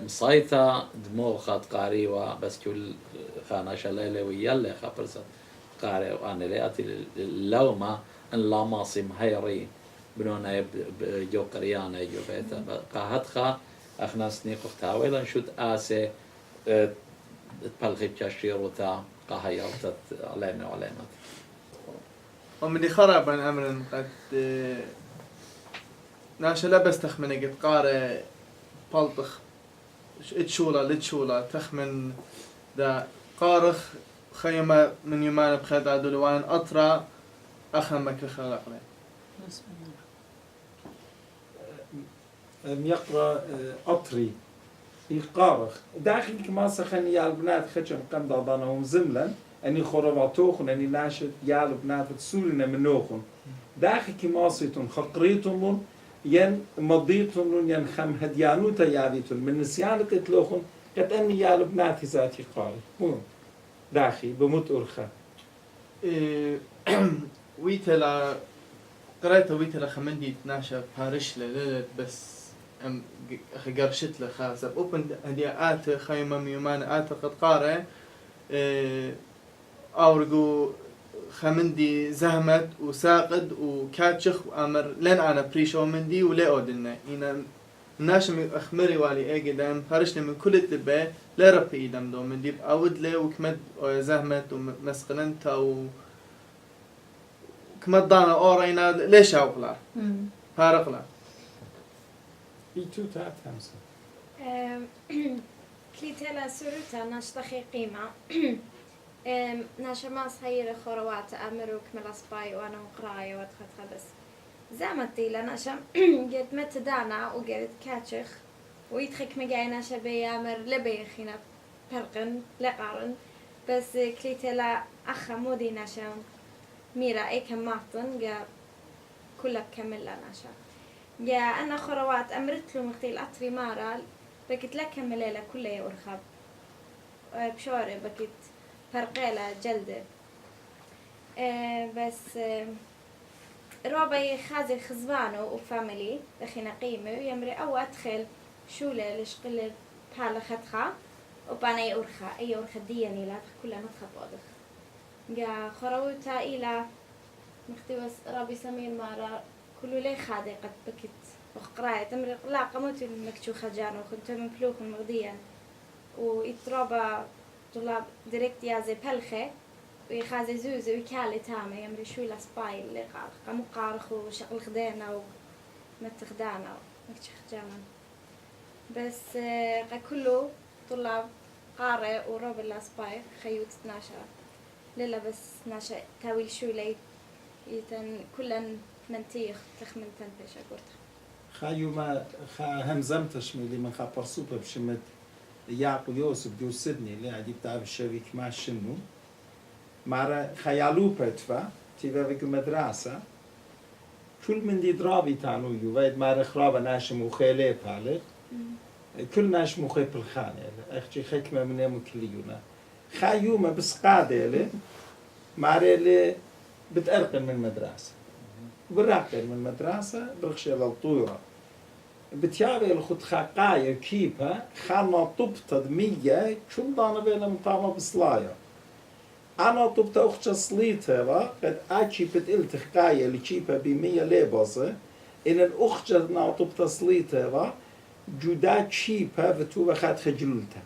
مصيطة دموغ قاري بس كل خاناشة ليلة ويالي خبرصة قاري وأنا ليأتي اللومة إن لا ماصي مهيري بنونا بجوكريانا يجو بيتا قاهدخا أخنا سنيق اختاويلا نشوت آسي تبلغي بكاشيروتا قاهيرتا علينا وعلينا ومن خرب عن أمر قد ناشا لبس تخمن قد قاري بلطخ اتشولا لتشولا تخمن دا قارخ خيمة من يومان بخيط عدولوان أطرا أخمك الخلق لي يقرأ أطري يقارخ داخل كما سخن يا البنات خشم قم ضانهم زملا أني خرباتوخن أني ناشد يا البنات تسولنا منوخن داخل كما صيتون خقريتون ين مضيتون ين خم هديانوتا يابيتون من نسيانة تتلوخن قد أني يا البنات ذاتي قاري مو داخل بموت أرخا ويتلا قريتها ويتلا خمندي تناشا بارش ليلة بس ام قرشت له خاصة اوبن هديات خيمة ميومان آت قد قارة أورجو خمندي زهمت وساقد وكاتشخ وأمر لين أنا بريشو مندي ولا أودلنا إنا ناشم أخمري والي أجدام بارشنا من كل التبع لا ربي إيدم دو مندي أود له وكمد زهمت ومسقننت أو كمد دانا أورينا ليش أوقلا هارقلا إيتو تاعت همسة كليتلا سروتا ناشتخي قيمة ناشا ماس هير خوروات أمرو كملا سباي وأنا وقراية وادخل بس زعمتي لناشا قلت متدانا وقلت كاتشخ ويدخك مجاي ناشا بيامر لبيخينا فرقن لقارن بس كليتلا أخا مودي ناشا ميرا اي كماطن جا كلها كملا ناشا يا أنا خوروات أمرت له مختيل أطري مارال بكت لك كمليلة كلها يورخب بشوري بكت فرقيلة جلدة بس رابي خازي خزبانو وفاميلي دخينا قيمة ويمري أو أدخل شولة لشقل بحالة خدخة وبانا يورخا أي يورخا دياني لا كلها نتخب واضخ جا خروتا إلى مختبس رابي سمير مارا كله ليه خادي قد بكت وقراية تمر لا قمت المكتشو خجانو كنت من بلوخ المغديا ويترابا طلاب ديريكت يازي بلخة ويخازي زوزي ويكالي تامي يمري شوي لسباي اللي قارخ قامو قارخ وشغل خدينا ومتخدانا مكتشو خجانا بس كله طلاب قارئ وروب الاسباي خيوت 12 للا بس 12 تاويل شوي لي يتن كلن منتيخ تخمن تنفش أقولها خايو ما خا همزمتش ملي من خا برسوبة بشمت يعقوب يوسف جو سيدني اللي عادي بتاع الشريك مع شنو مع خيالو بتفا تيبا بك مدرسة كل من دي درابي تانو يوفيد مع خرابة ناشم وخيلي بالغ كل ناش مخيب الخانة أختي خكمة من يوم كليونا خايو ما بس قاعدة له مع اللي بتأرقن من المدرسة برقن من المدرسة برخش على الطيرة بتيابي الخد خاقاية كيبها خانا طبطة دمية كل دانا بينا مطامة بصلايا أنا طبطة أختي صليتها قد أكي بتقلت خقاية اللي كيبها بمية ليبازة إن الأختي طبطة صليتها جودا تشيبا فتوبة خات خجلولتا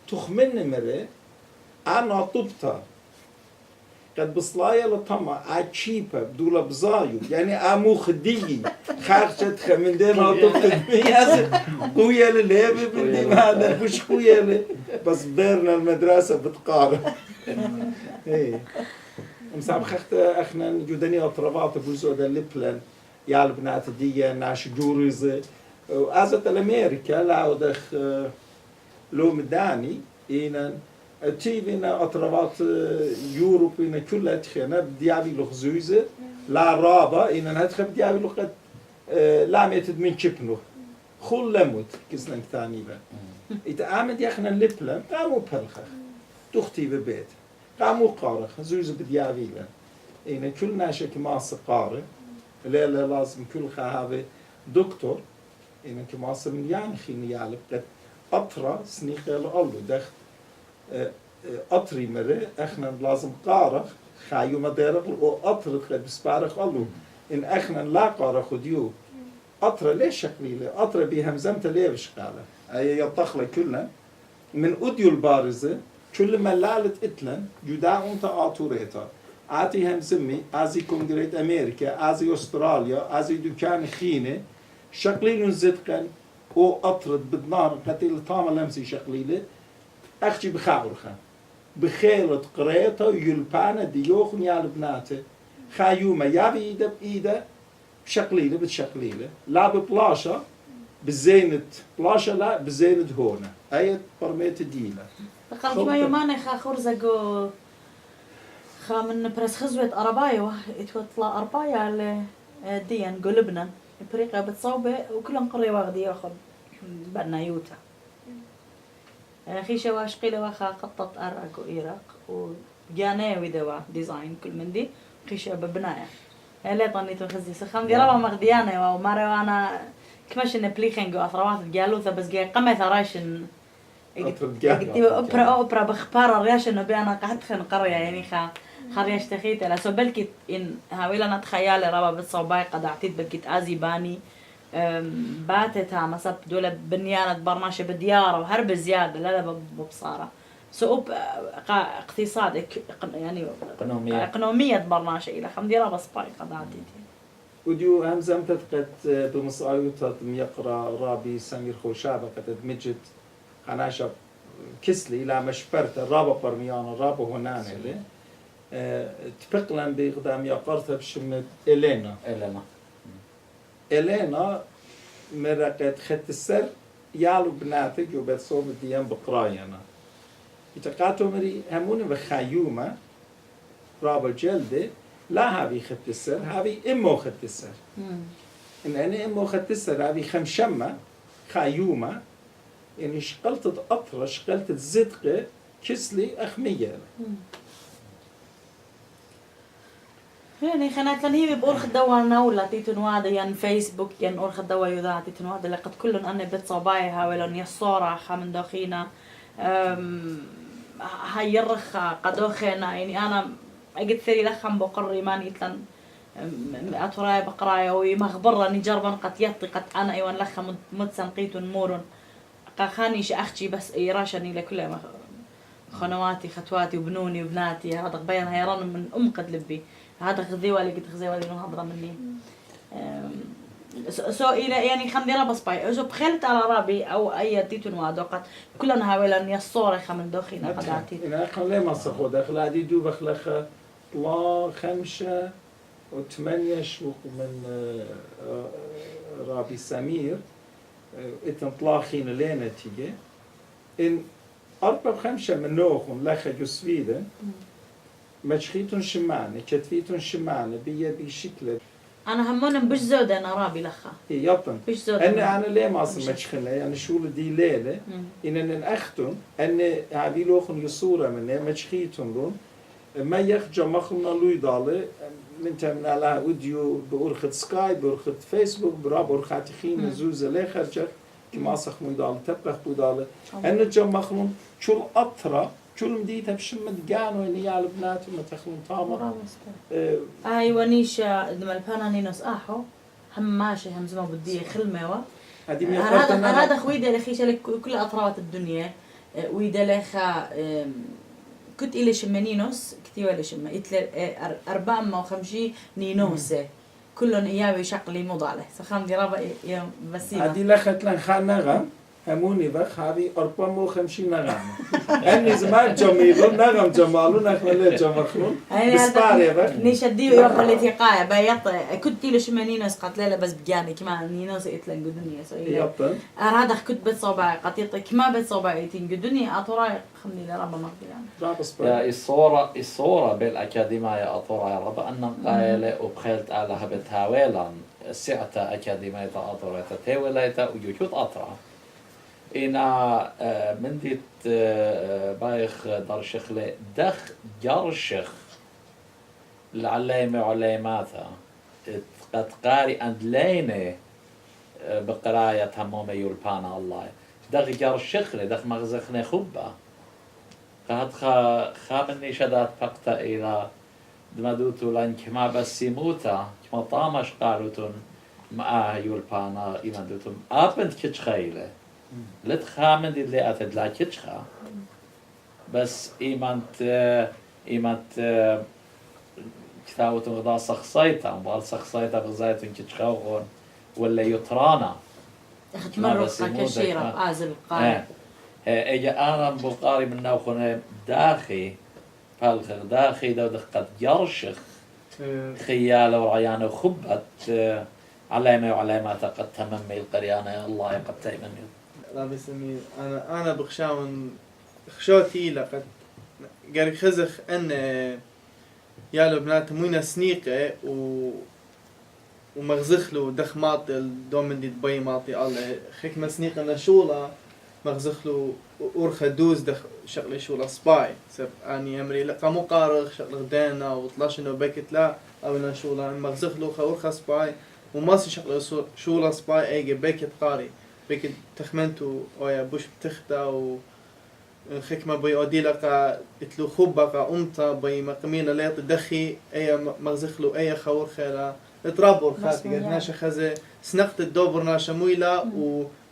تخمن مرة أنا طبتا قد بصلايا لطمع عتشيبا بدولا بزايو يعني أمو خدي خارجت خمن دينا طبتا مياز قوية للهيبة بدي ما هذا مش قوية بس بيرنا المدرسة بتقارن ايه مساب خخت اخنا جودني اطرافات بوزو دا لبلان يا البنات دي ناش جوريز وازت الامريكا لا ودخ لو مداني إن تيبنا أطرافات يوروب إن كلها تخينا بديابي لخزوزة لا رابا إن هتخ بديابي لخت لا ميتد من شبنو خل لموت كسنا ثاني با إتعامد يخنا لبلان قاموا بلخ تختي ببيت قاموا قارخ زوز بديابي إن كل ناشك ماس قارئ لا لازم كل خاهبة دكتور إن كماس من يعني خيني يعلب قد أطرى سنيخ الله دخت أطري مرة إحنا لازم قارخ خايو مدارخ وأطرد قد بسبارخ الله إن إحنا لا قارخ ديو أطرى ليش شكليله أطرى بهمزمت ليه بشقاله أي يطخله كلنا من أديو البارزة كل ما لالت إتلن جدا أنت آتوريتا آتي همزمي آزي كونغريت أمريكا آزي أستراليا آزي دكان خينة شكليلون زدقن او أطرد بدنار قتيل طامة لمسي شقليلة أخشي بخاورخا بخيلة قريتا يلبانا ديوخن يا البناتي خايوما يا بإيدا بإيدا بشقليلة بتشقليلة لا ببلاشا بزينة بلاشا لا بزينة هونا أي برميت ديلا قال ما يوماني خا خرزقو خا من برس خزوة أربايو يتوطلا أربايا ديان قلبنا بريقة بتصوبة وكلهم قرية واغدي ياخذ بنا يوتا خيشة واشقيلة واخا قطة أرق وإيرق وجانية ودوا ديزاين كل من دي خيشة ببناية هلا طنيت وخزي سخان دي ربا مغديانة وماري وانا كماش إن بليخنجو أثروات الجالوثة بس جاي قمة ثرايشن أوبرا بخبار الرياش إنه بيانا قاعد خن قرية يعني خريش تخيت لا سو بلكي إن هاويلا نتخيل ربا بالصوباي قد أعتيد بلكي تأزي باني باتتها مسب دولة بنيانة برناشة بديارة وهرب زيادة لا ببصارة سو اقتصاد يعني اقنومية برناشة إلى خمديرة بصباي قد أعتيد وديو همزم تتقت بمصايوتات يقرأ رابي سمير خوشابة قد مجد خناشة كسلي لا مشبرت الرابا برميان الرابا هنان إلي تبقلن بقدام يقرتها بشمت إلينا مرقت خت السر يالو بناتك وبتصوم الديان بقراينا يتقاتوا مري همون بخيومة رابا جلدة لا هذه خت السر هذه إمو خت السر إن أنا إمو خت السر هذه خمشمة خيومة يعني شقلت أطرة شقلت زدقة كسلي أخمية يعني خنات لان هي بأورخ الدوا نولا تيتنوادا ين فيسبوك ين أورخ الدوا يذاع تيتنوادا لقد كلن أنا بتصبايها ولن يصورة خامن داخينا هاي يرخا قدوخينا يعني أنا أجد ثري لخم بقري ماني تلن أتراي بقرايا ومخبرة نجربا قد يطي قد أنا أيوان لخم متسنقيت مورن قاخانيش أختي بس إيراشني لكل خنواتي خطواتي وبنوني وبناتي هذا بيان هيران من قد لبي هذا خذيوة اللي قد خذيوة اللي نهضر مني سو إلى يعني خمدينا بصباي إذا بخلت على رابي أو أي تيتون وادوقت كلنا هاولا يصور خمن دوخينا قداتي أنا خلي ما صخو داخل هذه دو بخلخ طلا 5 و8 شوق من رابي سمير إتن طلاخين لينا تيجي إن 4-5 من نوخهم لخ جسويدا مشخيتون شمانة كتفيتون شمانة بشكل أنا همون بش زودة أنا رابي لخا يطن بش زودة أنا ليه ما أصلا مشخلة يعني شو دي ليلة إن أختون أن هذه لوخن يصورة منه مشخيتون لون ما يخجى مخلنا لو يضالة من تمنا لها فيديو بأورخة سكاي بأورخة فيسبوك براب أورخة خين زوزة ليه خرجة كما صخ ميدال تبقى ميدال أن جم مخلون شو الأطرة كل مديتها بشمة جانو إني يا البنات وما تخلون طامر. أيوة نيشة دم البانا نينوس أحو هم ماشي هم زمان بدي خل موا هذه ميقات هذا خويدا لخي شلك كل أطراف الدنيا ويدا لخا كنت إلى شمانينوس كتير ولا شما إتل 450 نينوسة كلهم إياه شقلي مضالة سخام دي رابع يوم بسيمة هذه لخت لن خان نغم هموني بخ هذه 450 نغم أني زمان جميلون نغم جمالون أخلي جمخلون بسباري بخ نشديه يوم اللي تقايا بيط كنت إلى شمانينوس قتلة بس بجاني كمان نينوس إتلن قدنيا يبطن هذا كنت بتصوبع قطيطة كما بتصوبع إتين قدنيا أطورا خمني لرابع مقديان يا الصورة بالأكاديمية أطورا يا رب أن قايلة وبخيلت على هبت هاويلا سعتا أكاديمية أطورا تتاوليتا ويوجود أطرا إنا من ديت بايخ درشخ لي دخ جرشخ العلامة علاماتها قد قاري أند ليني بقراية همومي يولبانا الله دخ جرشخ لي دخ مغزخني خبا قد خامني شدات فقط إلى دمدوتو لان كما بسيموتا كما طامش قالوتون ما يولبانا إيماندوتون أبنت كتش خيلة لت خامن دي اللي أتد لا كتشخا بس إيمانت كتاوتون غدا سخصيتا مبال سخصيتا بغزايتون كتشخا ولا يطرانا أخت مرقة كشيرة آزل قاري اجا انا بقاري من نوخنا داخي فالخ داخي دو دقت جرشخ خيالة ورعيانة خبت علامة وعلامات قد تممي القريانة الله قد تيمني رابي سمير انا بخشاون خشوتي لقد قال خزخ ان يالو بنات موينا سنيقة ومغزخ له دخمات الدومن دي دبي ماطي الله خيك مسنيقة نشولا مغزخ له أورخا دوز دخ شغلة شولا سباي سب اني امري لقى مو قارغ شغلة دانا وطلاش انه بكت لا او نشولا مغزخ له أورخا سباي وماسي شغلة شولا سباي ايجي بكت قاري بكت تخمنتو ويا بوش بتختا و خيك ما بي اودي لقى اتلو خوبا امتا بي مقمينا ليط دخي اي مغزخ له اي خور خيلا اترابور خاتي ناشا خزي سنقت الدوبر ناشا مويلا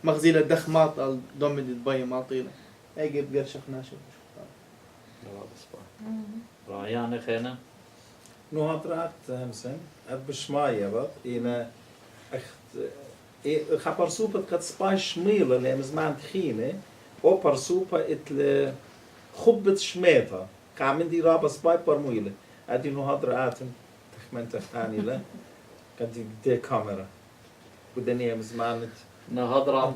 ومغزيلة دخمات الدومي دي دبي ماطيلة اي جيب قرشخ ناشا رعيانة خينا نهضرات همسن بشماية بط إنا أخت خبر سوبة قد سباش شميلة اللي مزمان تخينة أو برسوبة إتل خبت شميتها كامن دي رابا سباي برمويلة أدي نهضرات تخمن تختاني له قد دي كاميرا ودنيا مزمانت نهضرات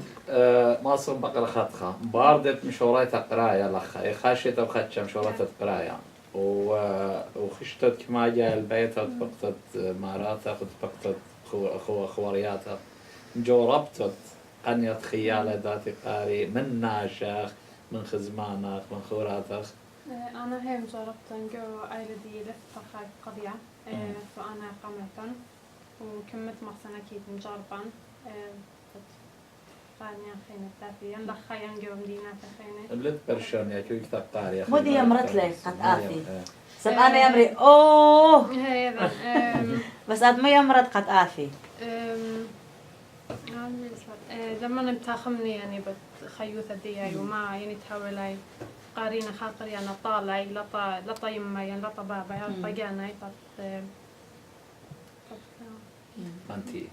مصر بقرة خطخة باردت مشورات قراية لخا خاشت وخدش مشورات قراية وخشتت كما جاء البيت وتبقتت ماراتها وتبقتت خوارياتها جوربتت قنية خيالة ذاتي قاري من ناشخ من خزمانك من خوراتك أنا هم جربت نجو أيردي لفة خايف قضية فأنا قمرتن وكمت مخسنة كيت مجربا فانيا خينة ثافيا لخا ينجو مدينة خينة بلد برشون يا كوي كتاب قاري مودي يمرت لي قد آثي سب أنا يمري أوه بس قد ما يمرت قد آثي لما نمتاخمني يعني بتخيوث الدياي وما يعني تحولي قارينا خاطر يعني طالعي لطا يما يعني لطا بابا يعني طقانا أنتي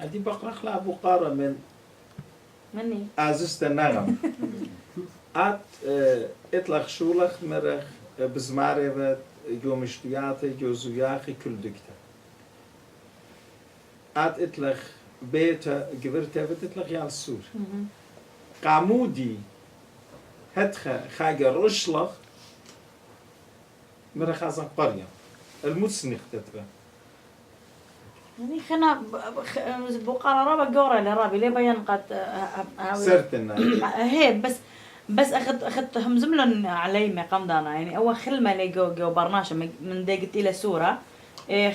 أدي بقرأ خلا أبو قارة مني عزيزة النغم أت إطلق شولخ مرخ بزماري جو مشتياتي جو زياخي كل دكتة أت إطلق بيتا جبرتا بتطلق يا السور قامودي هتخا خاجة رشلخ مرخ عزن قرية المسنخ تترى يعني خنا بقرة رابع جورة لرابي ليه بيان قد سرتنا هي بس أخذت هم زملن علي مقام دانا يعني أول خلمة لي جو برناشة من دقت إلى سورة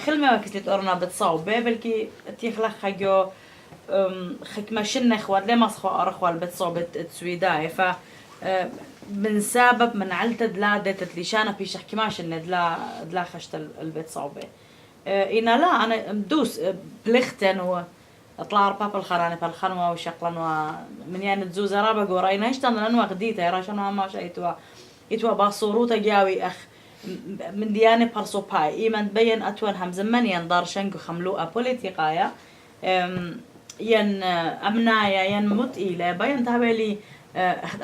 خلمة وكسلت أرنا بتصاوبة بلكي تيخلق خجو خكمة شنة خوات ليه ما صخو أرخوال بتصاوبة السويداي ف من سبب من علت دلا دتت ليشانا بيش حكي ما شنة دلا خشت البيت صاوبة إنا لا أنا مدوس بلختن طلع رباب الخرانة بالخنوة وشقلن من يعني تزوز رابا قورينا هشتن لأنه غديته راشن ما شايتوا يتوا باصوروتا جاوي أخ من ديانة برسوباي إيمان تبين أتوان هم زمان يندار شنقو خملوء بوليتيقايا ين أمنايا ين متئلة بين تابلي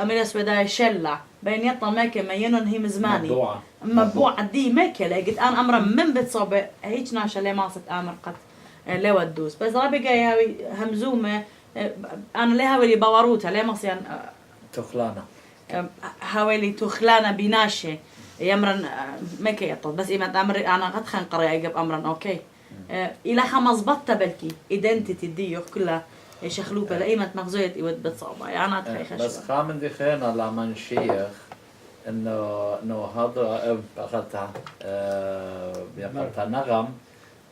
أمير سويداي شلع بين يطلع ماكي ما ينون هي مزماني مبوع دي ماكي لقيت أنا أمر من بتصوب هيك ناشا لي ماصت أمر قد لو الدوس بس رابي جاي همزومة أنا ليه هاولي باوروتا ليه مصيان تخلانا هاولي تخلانا بناشة يمرن ماكي يطل بس إيمان أمر أنا قد خان قرية يجيب أمرن أوكي إلى خمس بطة بلكي إيدنتيتي ديو كلها شخلوبة لأيمة مغزوية إيوت بتصابة يعني أتخي خشوة بس خامن دي خينا لمن شيخ إنه هذا أخذتها بيقولتها نغم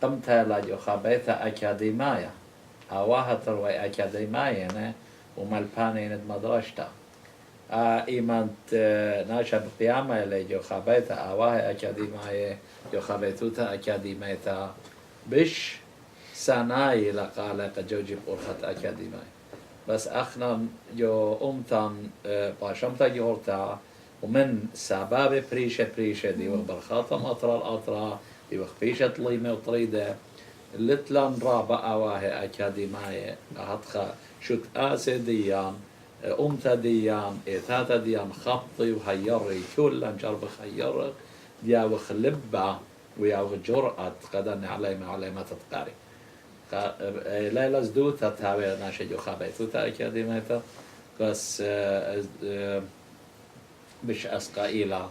قمت لا خبيثة أكاديمية أواها تروي أكاديمية وملباني ند مدرسة إيمان ناشا بقيامة اللي خبيثة أواها أكاديمية خبيثوتا أكاديمية بش سناي لقالق جوجي بورخة أكاديمية بس أخنا جو أمتن باشمتا جورتا ومن سباب بريشة دي وبرخاطة مطرى الأطرى دي وخفيشة ليمة وطريدة لتلان رابع أواهي أكاديمية هتخا شوت آسي ديان أمتا ديان إثاتا ديان خبطي وهيري كلا جرب خيرك ديا وخلبة ويا وجرأة قدرني علي ما تتقاري ليلة زدوتا تاوي ناشي جو خابيتوتا أكاديمية بس بش أسقى إلى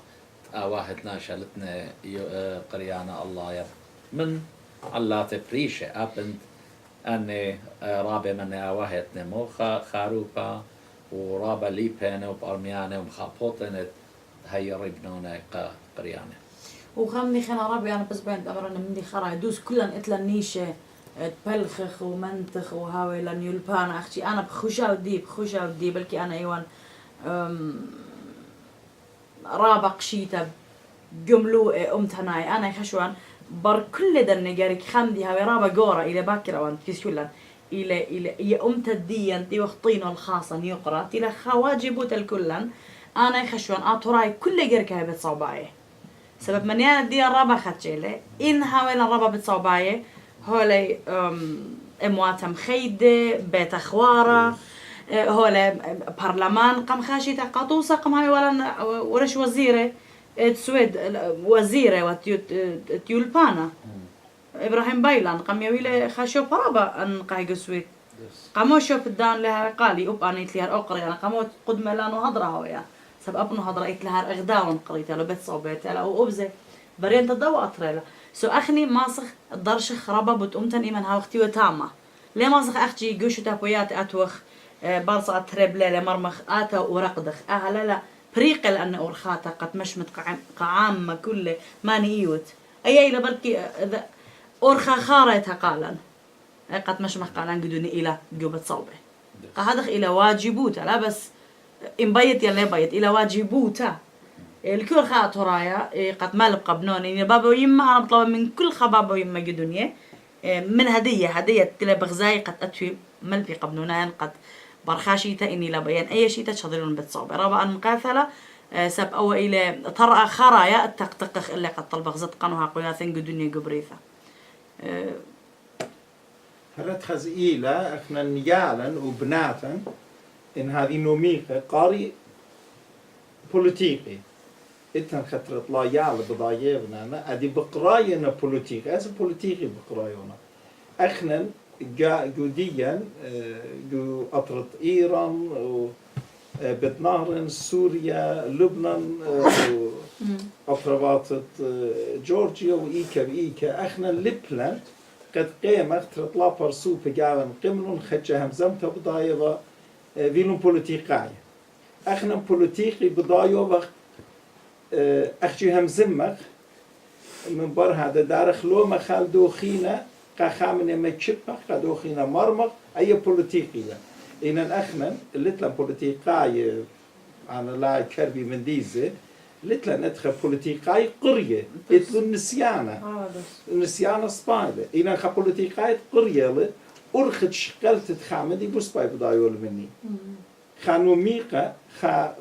واحد ناشا لتنا قريانا الله يب من علاتي بريشة أبنت أني رابي مني واحد نمو خاروبا ورابا ليبينة وبارميانة ومخابوطنة هي ربنونا قريانا وخمني خنا ربي أنا بس بين أمرنا مني خرا يدوس كلن إتلا نيشة تبلخخ ومنتخ وهاوي لن يلبان أختي أنا بخشة ودي بلكي أنا إيوان رابق شيتا جملو أمتناي أنا خشوان بر كل دني جارك خمدي هاوي رابا جورا إلى باكرة وان كيسولا إلى أمت الدين تي وخطين الخاصة يقرأ إلى خواجبوت الكلن أنا خشوان أطراي كل جارك هاي بتصوبايه سبب من يعني دي الرابا خدشيله إن هاوي الرابا بتصوبايه هولي امواتم خيدة بيت أخوارة هولي برلمان قم خاشي تقاطوسة قم هاي ورش وزيرة السويد وزيرة وتيولبانا إبراهيم بايلان قم يويلي خاشو برابا أن قايق السويد قامو شوف الدان لها قالي أب أنيت لها أقري أنا قامو قد ملانو هضرها ويا سب أبنو هضرا إيت لها إغداون قريتها لو بيت صوبيتها لو أبزة برين تضوء أطريلا سو أخني ماسخ الدرش خرابة بتقومتن إيمان هاوختي وتامة ليه ماسخ أختي جوشو تابويات أتوخ برصة تريب ليلة مرمخ آتا ورقدخ لا بريق لأن أورخاتا قد مشمت قعامة كله ماني إيوت أي لبركي أورخا خارتها قالن قد مشمخ قالن قدوني إلى جوبة صوبة قهدخ إلى واجبوتا لا بس إن بيت يلا بيت إلى واجبوتا الكل خاطر رايا قد مال بقبنوني بابا ويما أنا بطلب من كل خبابا ويما جدنيا من هدية تلا بغزاي قد أتوي مال في قبنونان قد برخاشيتا إني لبيان أي شيء تشغلون بتصوب رابعا مقاثلة سب أو إلى طرق خرايا التقتقخ اللي قد طلب غزت قنوها قياثين جدنيا جبريثة هرت خزئيلة احنا نيالا وبناتا إن هذه نوميقة قاري بوليتيقي إتن خطرة لا يعلى بضايبنا أدي بقراينا بوليتيقي أس بوليتيقي بقراينا احنا جوديا جو أطرت إيران بتنهرن سوريا لبنان أطربات جورجيا وإيكا احنا لبنان قد قيمت تطلع برسو بجاون قملون خدشة همزمتا بضايبا فيلون بوليتيقاي احنا بوليتيقي بضايبا اخشي همزمك من بر هذا دارخ لو ما خالدو خينا قخامن ما تشبخ قدو خينا مرمق اي بوليتيقي إن احنا لتلا بوليتيقاي انا لا كربي من ديزه لتلا ندخل بوليتيقاي قرية اتلو النسيانة سبايدة إن خا بوليتيقاي قرية أرخد شقلت تخامدي بوس باي بدايول مني خانو ميقا خا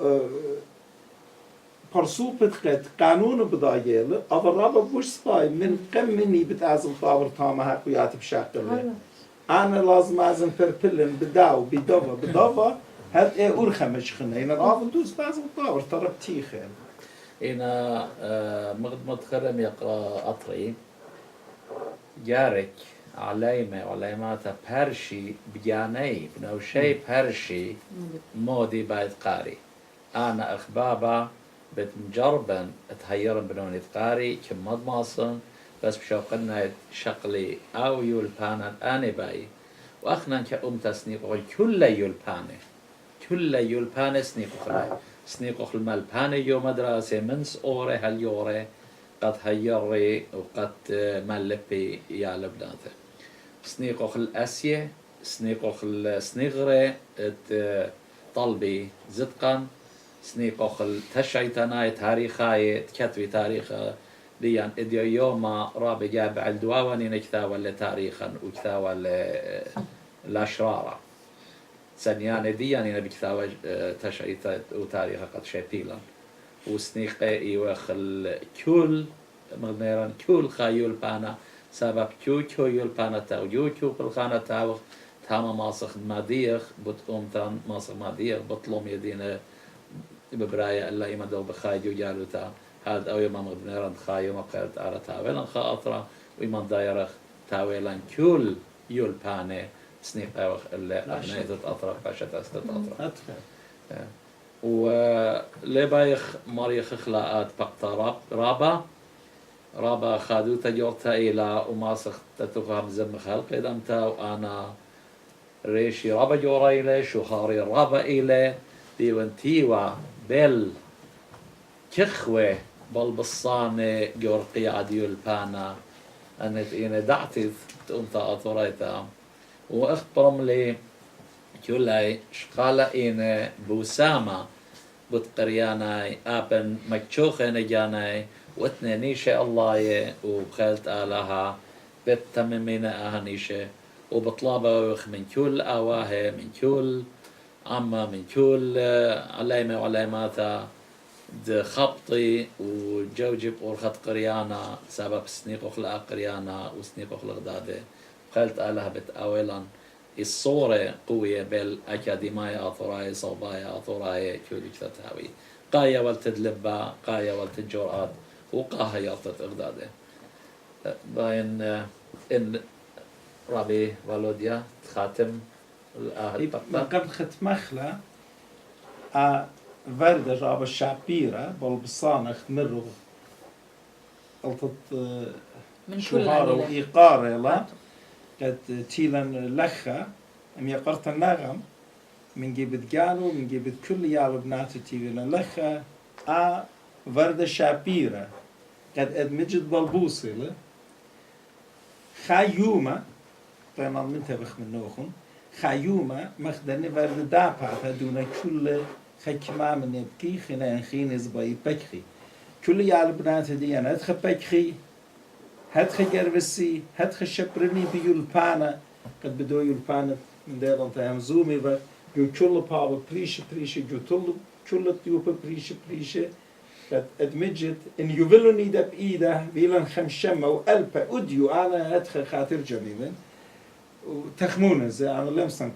برسوبت قد قانون بدايل أضرب بوس باي من كم مني بتعزل طاور تامها قيات بشاقل أنا لازم أزن فربلن بداوا هاد إيه أرخى مشخنا إن العافن دوس بعزل طاور ترى بتيخن إنا متخرم يقرأ أطري جارك عليمة عليماتا بهرشي بجاني بنو شي بهرشي مودي بايد قاري أنا أخبابا بتمجربا تهيرن بنوني قاري كم مضماصن بس بشوقنا شقلي أو يولبانا أني باي وأخنا كأم تسنيق كل يولباني كل يولباني سنيق خلاي سنيق خلما الباني يو مدرسة منس أوري هاليوري قد هيري وقد ملبي يا لبناته سنيق خل أسيه سنيق خل سنيغري طلبي زدقا سنيق خل تشعيتناي تاريخاي تكتبي تاريخ ديان إديو يوما رابي جاب عالدواواني نكتاوى لتاريخا وكتاوى لأشرارا سنيان ديان نبي كتاوى تشعيت وتاريخ قد شيبيلا وسنيقي يوخل كل مغنيران كل خايول بانا سبب كيو يول تاو يو بالخانة تاو تاما ماسخ ماديخ بتقوم تان ماسخ ماديخ بطلوم يدينا ببرايا إلا إما دو بخايدو جالو تا هاد أو يما مغنيران خايو مقالت على تاويلان خاطرة وإما دايرخ تاويلان كل يول باني سنيق أوخ اللي أبنيتت أطرف باشت أستت أطرف ولبايخ مريخ خلاقات بقتا رابا خادو تجورتا إلى وماسخ تتوخام زم خلق دمتا وأنا ريشي رابا جورا إلي شخاري رابا إلي ديوانتيوا بل كخوة بالبصانة جور قياديو البانا أنت إنا دعتي تقومتا أطوريتا وأخبرم لي كولاي شقالة إنا بوسامة بتقرياناي أبن مكشوخة جاناي واتنينيشة الله وبخلت آلها بتممين أهنيشة وبطلابة من كل آواه من كل عما من كل عليمة وعليماتا د خبطي وجوجب ورخط قريانا سبب سنيق خلق قريانا وسنيق خلق داده بخلت آلها بتأويلا الصورة قوية بالأكاديمية أطوراي صوبايا أطوراي كودي كتتهاوي قاية والتدلبة قاية والتجورات وقاها يالتت إغداده باين إن ربي والوديا تخاتم الأهل ما قبل ختمخلة ورد راب الشعبيرة بالبصانة مرو قلت من كل شهارة وإيقارة لا قد تيلن لخة أم يقرت النغم من جيبت قالوا من جيبت كل يالو بناتو تيلن لخة ورد الشعبيرة قد أدمجت بالبوصلة خيومة طينا منتبخ من نوخن خيومة مخدني ورد دابعة دون كل خكما من يبكي خنا خين زباي بكخي كل يال بنات دي أنا أدخل بكخي هدخل جربسي هدخل شبرني بيولبانا قد بدو يولبانا من ديران تهم زومي و جو كل بابا بريش جو كل تيوبا بريش قد أدمجت إن يولوني دب إيده بيلن خمشمة وألبا أديو أنا أدخل خاطر جميلا وتخمونة زي أنا لمسن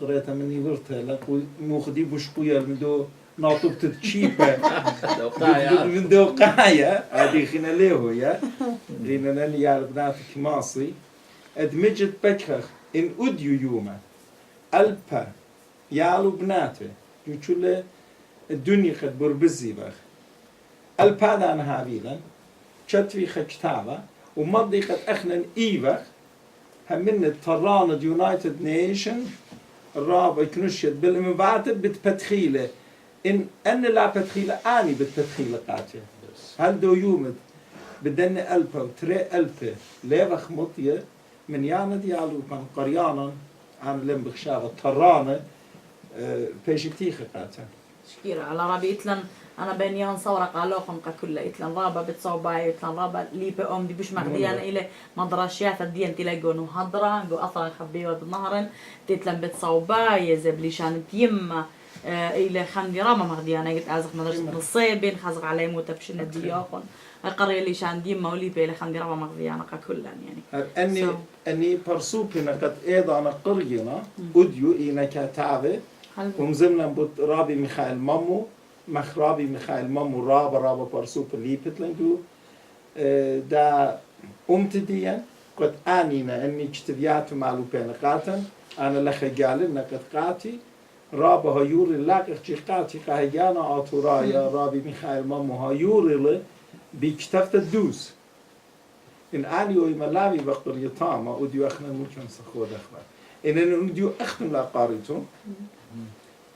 قريتها مني ورتها لك وموخدي بشقوية من دو ناطب تتشيبة من دو قاية هذه خينا ليه يا لأن أنا يا بناتك ماصي أدمجت بكخ إن أديو يوما ألبا يالو بناته يقول الدنيا قد بربزي بخ ألبا أنا هابيلا شتوي خكتابة ومضي قد أخنن إيبخ همين الترانة يونايتد نيشن الرابع كنشيت بالمبادئ بتبتخيله إن لا بتخيله أني بتبتخيله قاتل هل دو يومد بدني ألبا وتري ألبا ليبخ مطية من يانا ديالو من قريانا عن لم بخشابة الترانة بيشتيخ قاتل شكيرا على ربيت لن أنا بينيان صورة قالوهم ككله إتلان رابا بتصوباي إتلان رابا ليبة دي بش مغديانا إلى مدرشيات الدين تلاقونه هضرة جو أصلا خبيوة بالنهرن تتلان بتصوباي زبليشان تيمة إلى خندي راما مغديانا قلت أزق مدرسة نصيبين خازق علي موتا بشن الدياقون القرية اللي شان ديمة وليبة إلى خندي راما مغديانا ككلا يعني أني برسوبنا قد أيضا قرينا أديو إنا كتابة ومزمنا بوت رابي ميخائيل مامو مخرابي ميخائيل مامو رابا برسوب ليبت لنجو دا أمتديا قد آنينا أني كتبيات معلو بين قاتن أنا لخي قالنا قد قاتي رابا هيوري لاقق جي قاتي قاهيانا آتورايا رابي ميخائيل مامو هيوري لي بكتفت الدوز إن آني ويملاوي بقدر يطاما وديو أخنا ممكن سخود أخبار إن نديو أختم لا قاريتو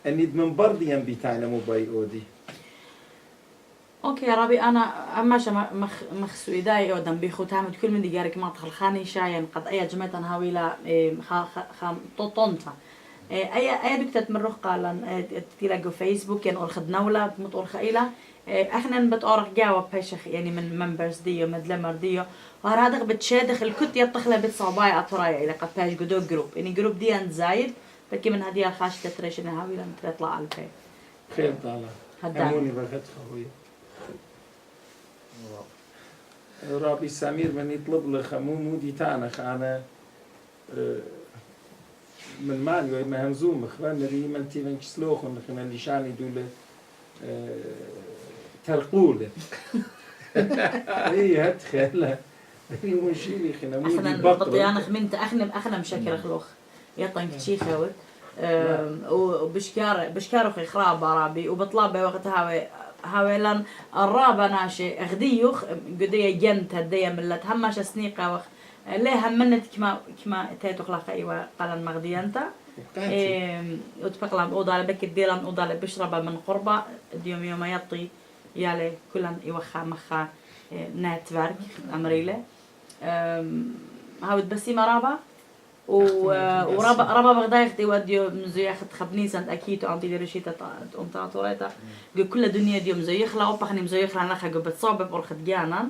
أني من بردي ينبيتاينا موباي أودي اوكي يا ربي انا اماش مخسو ايداي اودن بيخو تعمد كل من ديارك ما تخل خاني شاين قد اي جمعتن هاويلا خام طونتا اي دكتت من روح قالن تلاقوا فيسبوك يعني اورخ دنولا متورخ ايلا احنا بتورخ جاوب بشخ يعني من ممبرز ديو مدلمر ديو وهذا بتشادخ الكت يطخله بتصاباي اطرايا الى قد باش جدو جروب يعني جروب دي ان زايد بكي من هدية الخاش تتريشن هاويلا تطلع على البي خير طالع هموني بغت خوي رابي سمير من يطلب لي خمومو دي تانخ أنا من ماليو ما همزوم اخوان ري من تيفن كسلوخن خنا اللي شاني دول ترقول اي هتخيل هي مشيلي خنا مودي بقرة انا خمنت اخنا مشكر خلوخ يطن كشي خوك وبشكار خي خراب رابي وبطلب وقت هاويلان الرابع ناشي اغديوخ قدية جنت هدية ملت هماش سنيقة وخ ليه همنت كما تيتو خلاقة ايوا قالن مغديانتا وتبقلان اوضالي بك الديلان اوضالي بشربة من قربة ديوم يوم يطي يالي كلان ايوخا مخا نتورك امريلي هاود بسيمة رابع ورابا بغدايختي وديو مزيخت خبنيسان اكيد انتي درشيتا انطاطوريتا كل دنيا ديو مزيخ لا اوبخني مزيخ لا نخا بتصوب برخت جانان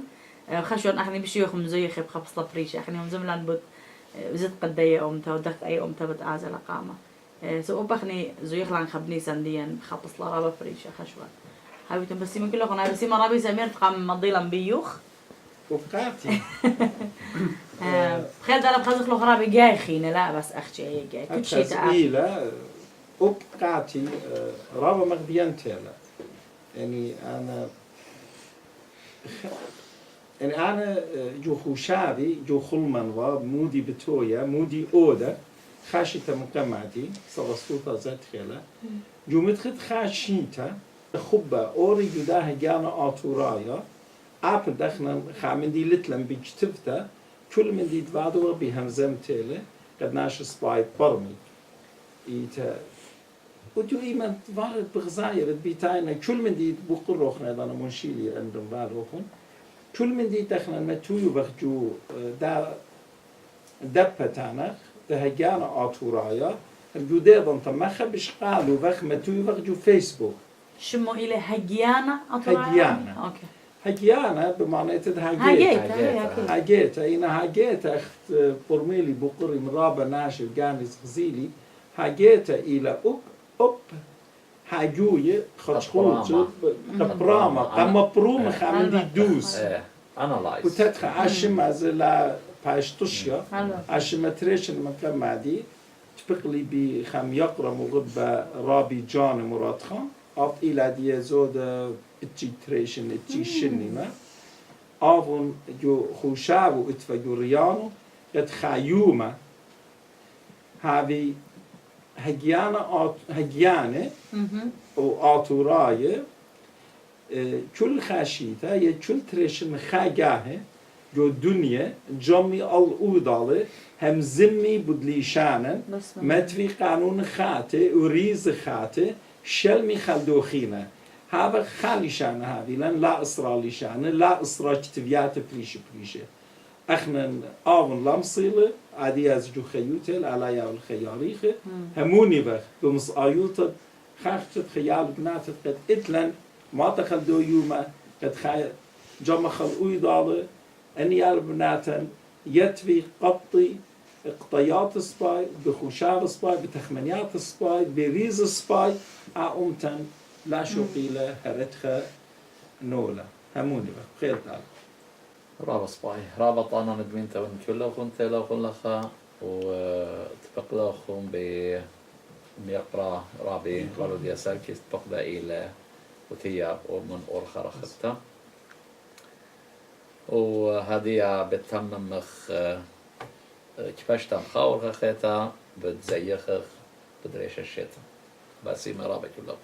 خشون اخني بشيوخ مزيخ بخبص لفريش اخني زملان بد زت قديه امتا ودخت اي امتا بتعازل قامه سو اوبخني زيخ لان خبنيسان ديان خبص لرابا فريش خشوان هاويتم بس من كله انا بس ما رابي سمير تقام مضيلا بيوخ وبقاتي خير ده بخزخ له خرابي جاي خينا لا بس اختي اي جاي كل شيء تقيلة وبقاتي رابا مغديانتي لا يعني أنا جو خوشابي جو خلمن ومودي بتويا مودي أودا خاشيتا مقامعتي صوصوطة ذات خيلة جو متخد خاشيتا خبة أوري جداها جانا آتورايا أبن دخنا خامندي لتلم بجتبتا كل من دي دفادوا بهمزم تيلة قد ناش سبايت برمي إيتا وديو إيمان دفارت بغزاير بيتاينا كل من دي بقر روخنا دانا منشيلي عندهم باروخن كل من دي دخنا متويو بخجو دا دبتانا ده هجانا آتورايا جو ديضن تمخا بش قالوا بخ متويو بخجو فيسبوك شمو إلي هجيانا أطرايا؟ هجيانا أوكي هجيانا بمعنى هاجيتا إنا هاجيتا أخت برميلي بقري مرابا ناشر جانس غزيلي هاجيتا إلى أب هاجوية خشخوت قبرامة قام بروم خامدي دوس أنالايز وتدخل عشم أزلا بايشتوشيا عشم تريشن مكان معدي تبقلي بخام يقرأ مغبة رابي جان مراد خان أفت إلى دي زود اتجي تريشن اتجي شنيمة آفون جو خوشابو اتفا جو ريانو قد خايومة هذه هجيانة أو آتوراية كل خاشيتا يه كل تريشن خاقاه جو دنيا جمي الأودالة هم زمي بدليشانا متفي قانون خاته وريز خاته شلمي خلدوخينا هذا خالي شان هذه لان لا إصرار لشان لا إصرار كتبيات بريشة احنا آون لامصيلة عادي أزجو خيوتل على يا الخياريخة هموني بخ بمصايوت خاختت خيال بناتت قد إتلن ما تخلدو يوما قد خاير جمع خلقوي ضالة أني أربناتن يتفي قطي اقطيات سباي بخشاب سباي بتخمنيات سباي بريز سباي أمتن لا شوقيلة هرتخة نولا هموني بخير تعال رابا سباي رابا طانا ندمين تون كله خنت له خلخا وتبقى لهم بميقرا رابي غلو دي سالكيس تبقى إلى وتيا ومن أورخا رخبتا وهذه بتمم مخ كفشتم خاور خيتا بتزيخ بدريش الشتا بس ما رابك الله